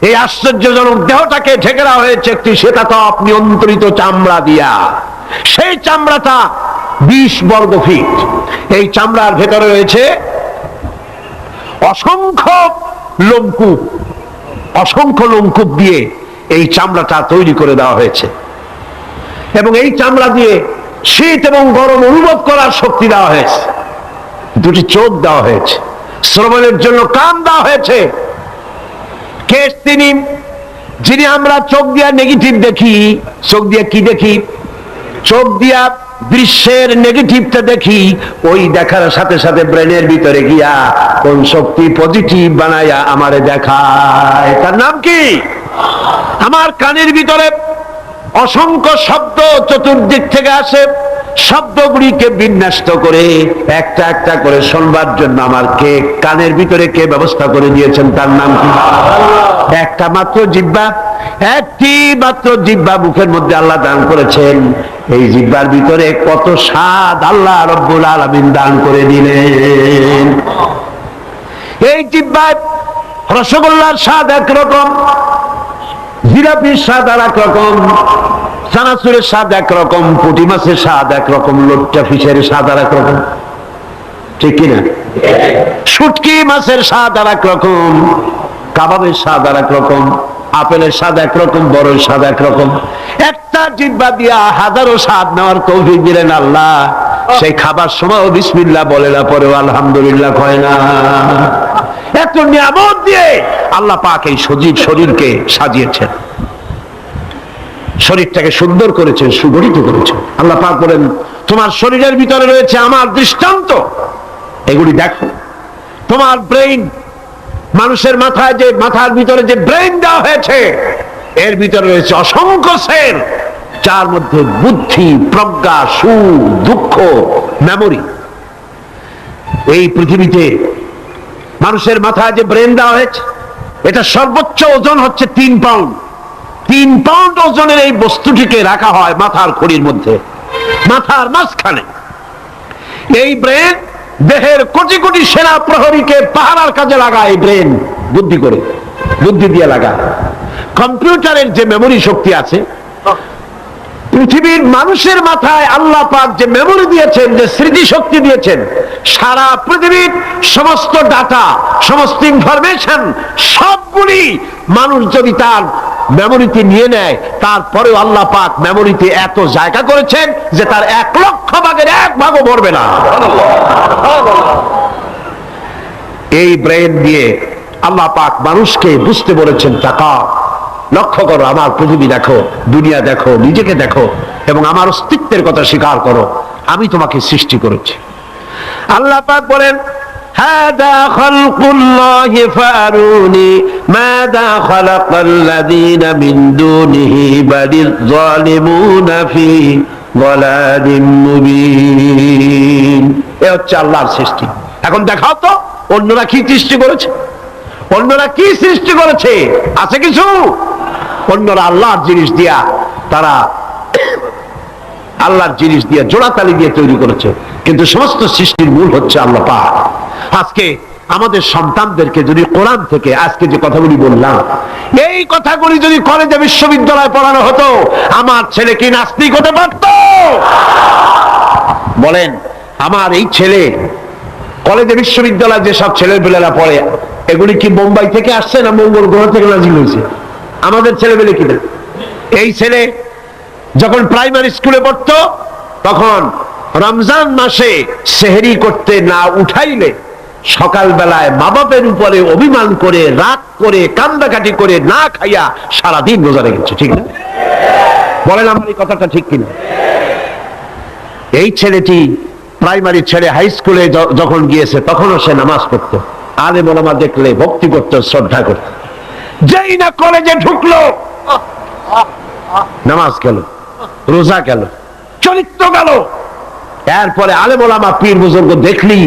এই আশ্চর্যজনক দেহটাকে ঢেকে দেওয়া হয়েছে একটি শ্বেতাতপ নিয়ন্ত্রিত চামড়া দিয়া। সেই চামড়াটা 20 বর্গ ফিট। এই চামড়ার ভেতরে রয়েছে অসংখ্য লোমকূপ। অসংখ্য লোমকূপ দিয়ে এই চামড়াটা তৈরি করে দেওয়া হয়েছে, এবং এই চামড়া দিয়ে শীত এবং গরম অনুভব করার শক্তি দেওয়া হয়েছে। দুটি চোখ দেওয়া হয়েছে, শ্রবণের জন্য কান দেওয়া হয়েছে। কে তিনি যিনি আমরা চোখ দিয়া নেগেটিভ দেখি? চোখ দিয়া কি দেখি? চোখ দিয়া দৃশ্যের নেগেটিভটা দেখি। ওই দেখার সাথে সাথে ব্রেনের ভিতরে গিয়া কোন শক্তি পজিটিভ বানায়া আমারে দেখায়। তার নাম কি? আমার কানের ভিতরে অসংখ্য শব্দ চতুর্দিক থেকে আসে। শব্দগুলিকে বিন্যস্ত করে একটা একটা করে শুনবার জন্য আমার কে কানের ভিতরে কে ব্যবস্থা করে দিয়েছেন? তার নাম কি? একটা মাত্র জিহ্বা, একটি মাত্র জিহ্বা মুখের মধ্যে আল্লাহ দান করেছেন। এই জিহ্বার ভিতরে কত স্বাদ আল্লাহ রব্বুল আলামিন দান করে দিলেন। এই জিহ্বায় রসগোল্লার স্বাদ একরকম, জিলাপির স্বাদ আর এক রকম, চানাচুরের স্বাদ একরকম, পুঁটি মাছের স্বাদ একরকম, লোট্টা ফিশের স্বাদ আর একরকম, ঠিক কিনা? শুটকি মাছের স্বাদ আর একরকম, কাবাবের স্বাদ আর একরকম, আপেলের স্বাদ একরকম, বড়ের স্বাদ একরকম। একটা জিহ্বা দিয়া হাজারো স্বাদ নেওয়ার তৌফিক দিলেন আল্লাহ। সেই খাবার সময় বিসমিল্লাহ বলে না, পরেও আলহামদুলিল্লাহ কয় না। এত নিয়ামত দিয়ে আল্লাহ পাক এই সজীব শরীরকে সাজিয়েছেন, শরীরটাকে সুন্দর করেছেন, সুগঠিত করেছেন। আল্লাহ পাক বলেন, তোমার শরীরের ভিতরে রয়েছে আমার দৃষ্টান্ত, এগুলি দেখো। তোমার ব্রেইন, মানুষের মাথায় যে মাথার ভিতরে যে ব্রেইন দেওয়া হয়েছে, এর ভিতরে রয়েছে অসংখ্য সেল, যার মধ্যে বুদ্ধি, প্রজ্ঞা, সুখ, দুঃখ, মেমোরি। এই পৃথিবীতে মানুষের মাথায় যে ব্রেন দেওয়া হয়েছে, এটা সর্বোচ্চ ওজন হচ্ছে 3 পাউন্ড। 3 পাউন্ড ওজনের এই বস্তুটিকে রাখা হয় মাথার খুঁড়ির মধ্যে, মাথার মাঝখানে। এই ব্রেন দেহের কোটি কোটি সেনা প্রহরীকে পাহারার কাজে লাগায়। এই ব্রেন বুদ্ধি করে, বুদ্ধি দিয়ে লাগায়। কম্পিউটারের যে মেমোরি শক্তি আছে, পৃথিবীর মানুষের মাথায় আল্লাহ পাক যে মেমোরি দিয়েছেন, যে স্মৃতি শক্তি দিয়েছেন, সারা পৃথিবীর সমস্ত ডাটা, সমস্ত ইনফরমেশন সবগুলি মানুষ যদি তার মেমোরিতে নিয়ে নেয়, তারপরেও আল্লাহ পাক মেমোরিতে এত জায়গা করেছেন যে তার 1,00,000 ভাগের 1 ভাগও ভরবে না। এই ব্রেন দিয়ে আল্লাহ পাক মানুষকে বুঝতে বলেছেন, তাকাও, লক্ষ্য করো, আমার পৃথিবী দেখো, দুনিয়া দেখো, নিজেকে দেখো, এবং আমার অস্তিত্বের কথা স্বীকার করো। আমি তোমাকে সৃষ্টি করেছি। আল্লাহ পাক বলেন, হাদা খালকুল্লাহি ফারুনি মাযা খালাকাল্লাযীনা মিন দুনিহি বালিয যালিমুনা ফি যালালিম মুবিন। এ হচ্ছে আল্লাহর সৃষ্টি। এখন দেখাও তো অন্যরা কি সৃষ্টি করেছে, অন্যরা কি সৃষ্টি করেছে, আছে কিছু? অন্যরা আল্লাহর জিনিস দিয়া, তারা আল্লাহর জিনিস দিয়ে জোড়াতালি দিয়ে তৈরি করেছে, কিন্তু সমস্ত সৃষ্টির মূল হচ্ছে আল্লাহ পাক। আজকে আমাদের সন্তানদেরকে যদি কোরআন থেকে আজকে যে কথাগুলি বললাম, এই কথাগুলি যদি কলেজে বিশ্ববিদ্যালয়ে পড়ানো হতো, আমার ছেলে কি নাস্তিক হতে পারত? বলেন, আমার এই ছেলে কলেজে বিশ্ববিদ্যালয়ে যেসব ছেলেপেলেরা পড়ে, এগুলি কি বোম্বাই থেকে আসছে না মঙ্গল গ্রহ থেকে নাজিল হয়েছে? আমাদের ছেলেপেলে কি? এই ছেলে যখন প্রাইমারি স্কুলে পড়তো, তখন রমজান মাসে সেহরি করতে না উঠাইলে সকালবেলায় মা বাপের উপরে অভিমান করে, রাগ করে, কান্দাকাটি করে না খাইয়া সারাদিন রোজা রেখেছে, ঠিক না? বলেন আমার এই কথাটা ঠিক কিনা? এই ছেলেটি প্রাইমারি ছেড়ে হাই স্কুলে যখন গিয়েছে, তখনও সে নামাজ পড়তো, আলেম ওলামা দেখলে ভক্তি করতো, শ্রদ্ধা করতো। যেই না কলেজে ঢুকলো, নামাজ গেল, রোজা গেল, চরিত্র গেল। এরপরে আলেম ওলামা পীর বুজুর্গ দেখলি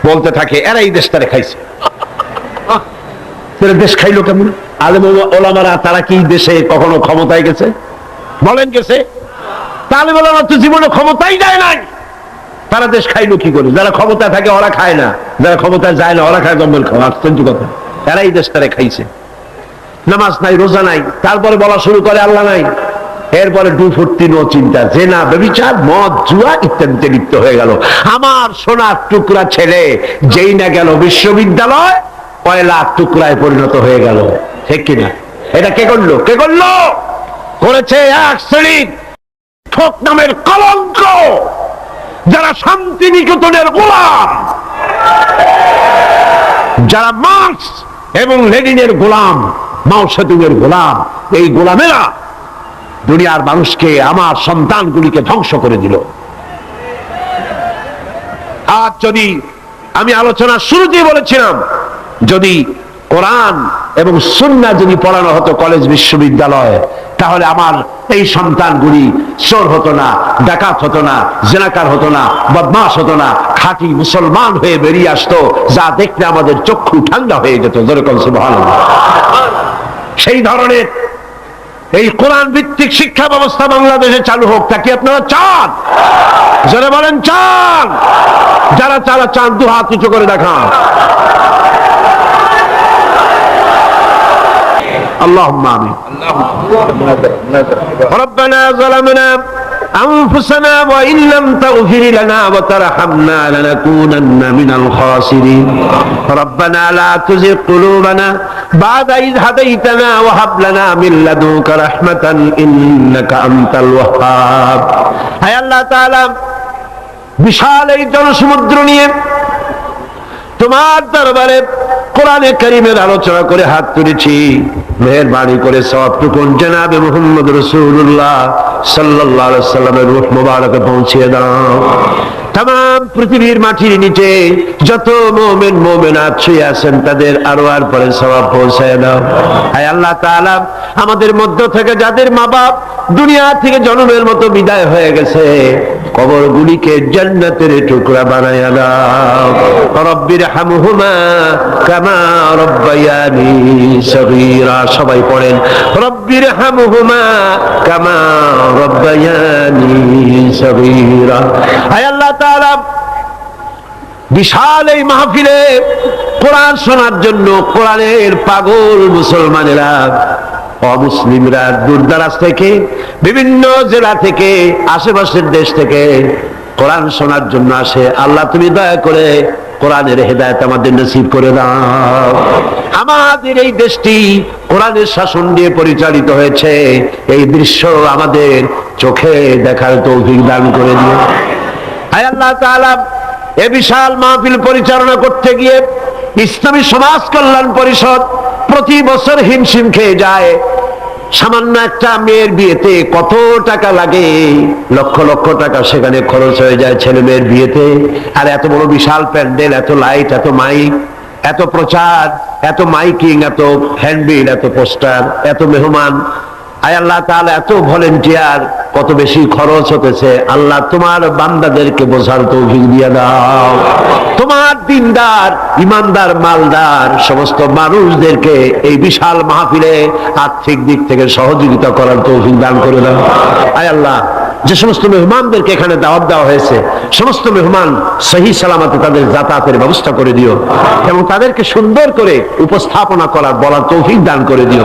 বলতে থাকে, এরা এই দেশটারে খাইছে। দেশ খাইলো কেমন? আলেম ওলামারা তারা কি দেশে কখনো ক্ষমতায় গেছে? বলেন গেছে? আলেম ওলামা তো জীবনে ক্ষমতাই দেয় নাই, তারা দেশ খাইলো কি করে? যারা ক্ষমতায় থাকে ওরা খায় না, যারা ক্ষমতায় যায় না ওরা খায় জম্বল খাওয়া। আশ্চর্য কথা, এরা এই দেশটারে খাইছে। নামাজ নাই, রোজা নাই, তারপরে বলা শুরু করে আল্লাহ নাই। এরপরে ডুফুর্তি, নো চিন্তা, জেনা, ব্যভিচার, মদ, জুয়া ইত্যাদিতে লিপ্ত হয়ে গেল। আমার সোনার টুকরা ছেলে যেই না গেল বিশ্ববিদ্যালয়, কয়লার টুকরায় পরিণত হয়ে গেল, ঠিক কিনা? এটা কে করলো? কে করলো? করেছে এক শ্রেণীর ঠক নামের কলঙ্ক, যারা শান্তিনিকেতনের গোলাম, যারা মার্কস এবং লেনিনের গোলাম, মাও সেতুংয়ের গোলাম। এই গোলামেরা দুনিয়ার মানুষকে, আমার সন্তানগুলিকে ধ্বংস করে দিল। আজ যদি আমি আলোচনার শুরুতেই বলেছিলাম, যদি কোরআন এবং সুন্নাহ যদি পড়ানো হতো কলেজ বিশ্ববিদ্যালয়ে, তাহলে আমার এই সন্তানগুলি চোর হতো না, ডাকাত হতো না, জেনাকার হতো না, বদমাশ হতো না, খাঁটি মুসলমান হয়ে বেরিয়ে আসতো, যা দেখতে আমাদের চক্ষু ঠান্ডা হয়ে যেত। যেরকম সুবহানাল্লাহ। সেই ধরনের এই কোরআন ভিত্তিক শিক্ষা ব্যবস্থা বাংলাদেশে চালু হোক, তা কি আপনারা চান? যারা বলেন চান, যারা চান দু হাত উঁচু করে দেখান। اللهم آمين. ربنا ظلمنا أنفسنا وإن لم تغفر لنا وترحمنا لنكونن من الخاسرين ربنا لا تزغ قلوبنا بعد إذ هديتنا وهب لنا من لدنك رحمة إنك أنت الوهاب. هيا الله تعالى বিশাল এই জনসমুদ্র নিয়ে তোমার দরবারে কোরআনে কারীমের আলোচনা করে হাত তুলেছি, মেহেরবানি করে সওয়াবটুকু জনাবে মুহাম্মদ রাসূলুল্লাহ সাল্লাল্লাহু আলাইহি ওয়াসাল্লামের রূহ মুবারকে পৌঁছিয়ে দাও। तमाम পৃথিবীর মাটির নিচে যত মুমিন মুমিনাত শুয়ে আছেন, তাদের আরওয়ার পরে সওয়াব পৌঁছায় দাও। হে আল্লাহ তাআলা, আমাদের মধ্য থেকে যাদের মা বাপ দুনিয়া থেকে জন্মের মতো বিদায় হয়ে গেছে, কবরগুলিকে জান্নাতের টুকরা বানায়া দাও। রব্বির হামহুমা কামা রব্বায়ানি সগীরা। সবাই পড়েন, রব্বির হামহুমা কামা রব্বায়ানি সগীরা। হে আল্লাহ তাআলা, বিশাল এই মাহফিলে কোরআন শোনার জন্য কোরআনের পাগল মুসলমানেরা, অমুসলিমরা দূর দারাজ থেকে, বিভিন্ন জেলা থেকে, আশেপাশের দেশ থেকে কোরআন শোনার জন্য আসে। আল্লাহ তুমি দয়া করে কোরআনের হেদায়েত আমাদের নসিব করে দাও। আমাদের এই দেশটি কোরআনের শাসন দিয়ে পরিচালিত হয়েছে, এই দৃশ্য আমাদের চোখে দেখার তৌফিক দান করে দিও। হে আল্লাহ তাআলা, এ বিশাল মাহফিল পরিচালনা করতে গিয়ে ইসলামী সমাজ কল্যাণ পরিষদ প্রতি বছর হিমশিম খেয়ে যায়। সামান্য একটা মেয়ের বিয়েতে কত টাকা লাগে, লক্ষ লক্ষ টাকা সেখানে খরচ হয়ে যায় ছেলে মেয়ের বিয়েতে। আর এত বড় বিশাল প্যান্ডেল, এত লাইট, এত মাইক, এত প্রচার, এত মাইকিং, এত হ্যান্ডবিল, এত পোস্টার, এত মেহমান। আয় আল্লাহ তাআলা, এত ভলেন্টিয়ার, কত বেশি খরচ হতেছে, আল্লাহ তোমার বান্দাদেরকে বোঝার তৌফিক দিয়ে দাও। তোমার দিনদার, ইমানদার, মালদার সমস্ত মানুষদেরকে এই বিশাল মাহফিলে আর্থিক দিক থেকে সহযোগিতা করার তৌফিক দান করে দাও। আয় আল্লাহ, যে সমস্ত মেহমানদেরকে এখানে দাওয়াত দেওয়া হয়েছে, সমস্ত মেহমান সহি সালামতে তাদের যাতায়াতের ব্যবস্থা করে দিও এবং তাদেরকে সুন্দর করে উপস্থাপনা করার, বলার তৌফিক দান করে দিও।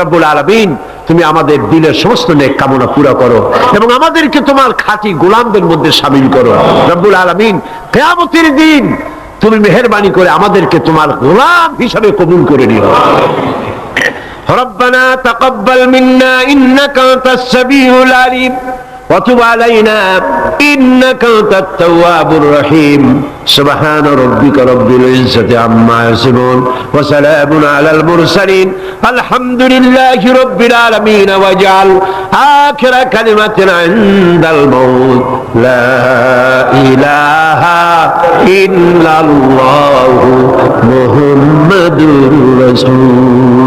রব্বুল আলামিন, তুমি আমাদের দিলের সমস্ত নেক কামনা পুরা করো এবং আমাদেরকে তোমার খাঁটি গোলামদের মধ্যে শামিল করো। রব্বুল আলামিন, কিয়ামতের দিন তুমি মেহেরবানি করে আমাদেরকে তোমার গোলাম হিসাবে কবুল করে নিও। রব্বানা তাকাব্বাল মিন্না ইন্নাকা আনতাস সামিউল আলিম وتب علينا إنك أنت التواب الرحيم سبحان ربك رب العزة عما يصفون وسلام على المرسلين الحمد لله رب العالمين واجعل آخر كلمة عند الموت لا إله إلا الله محمد رسول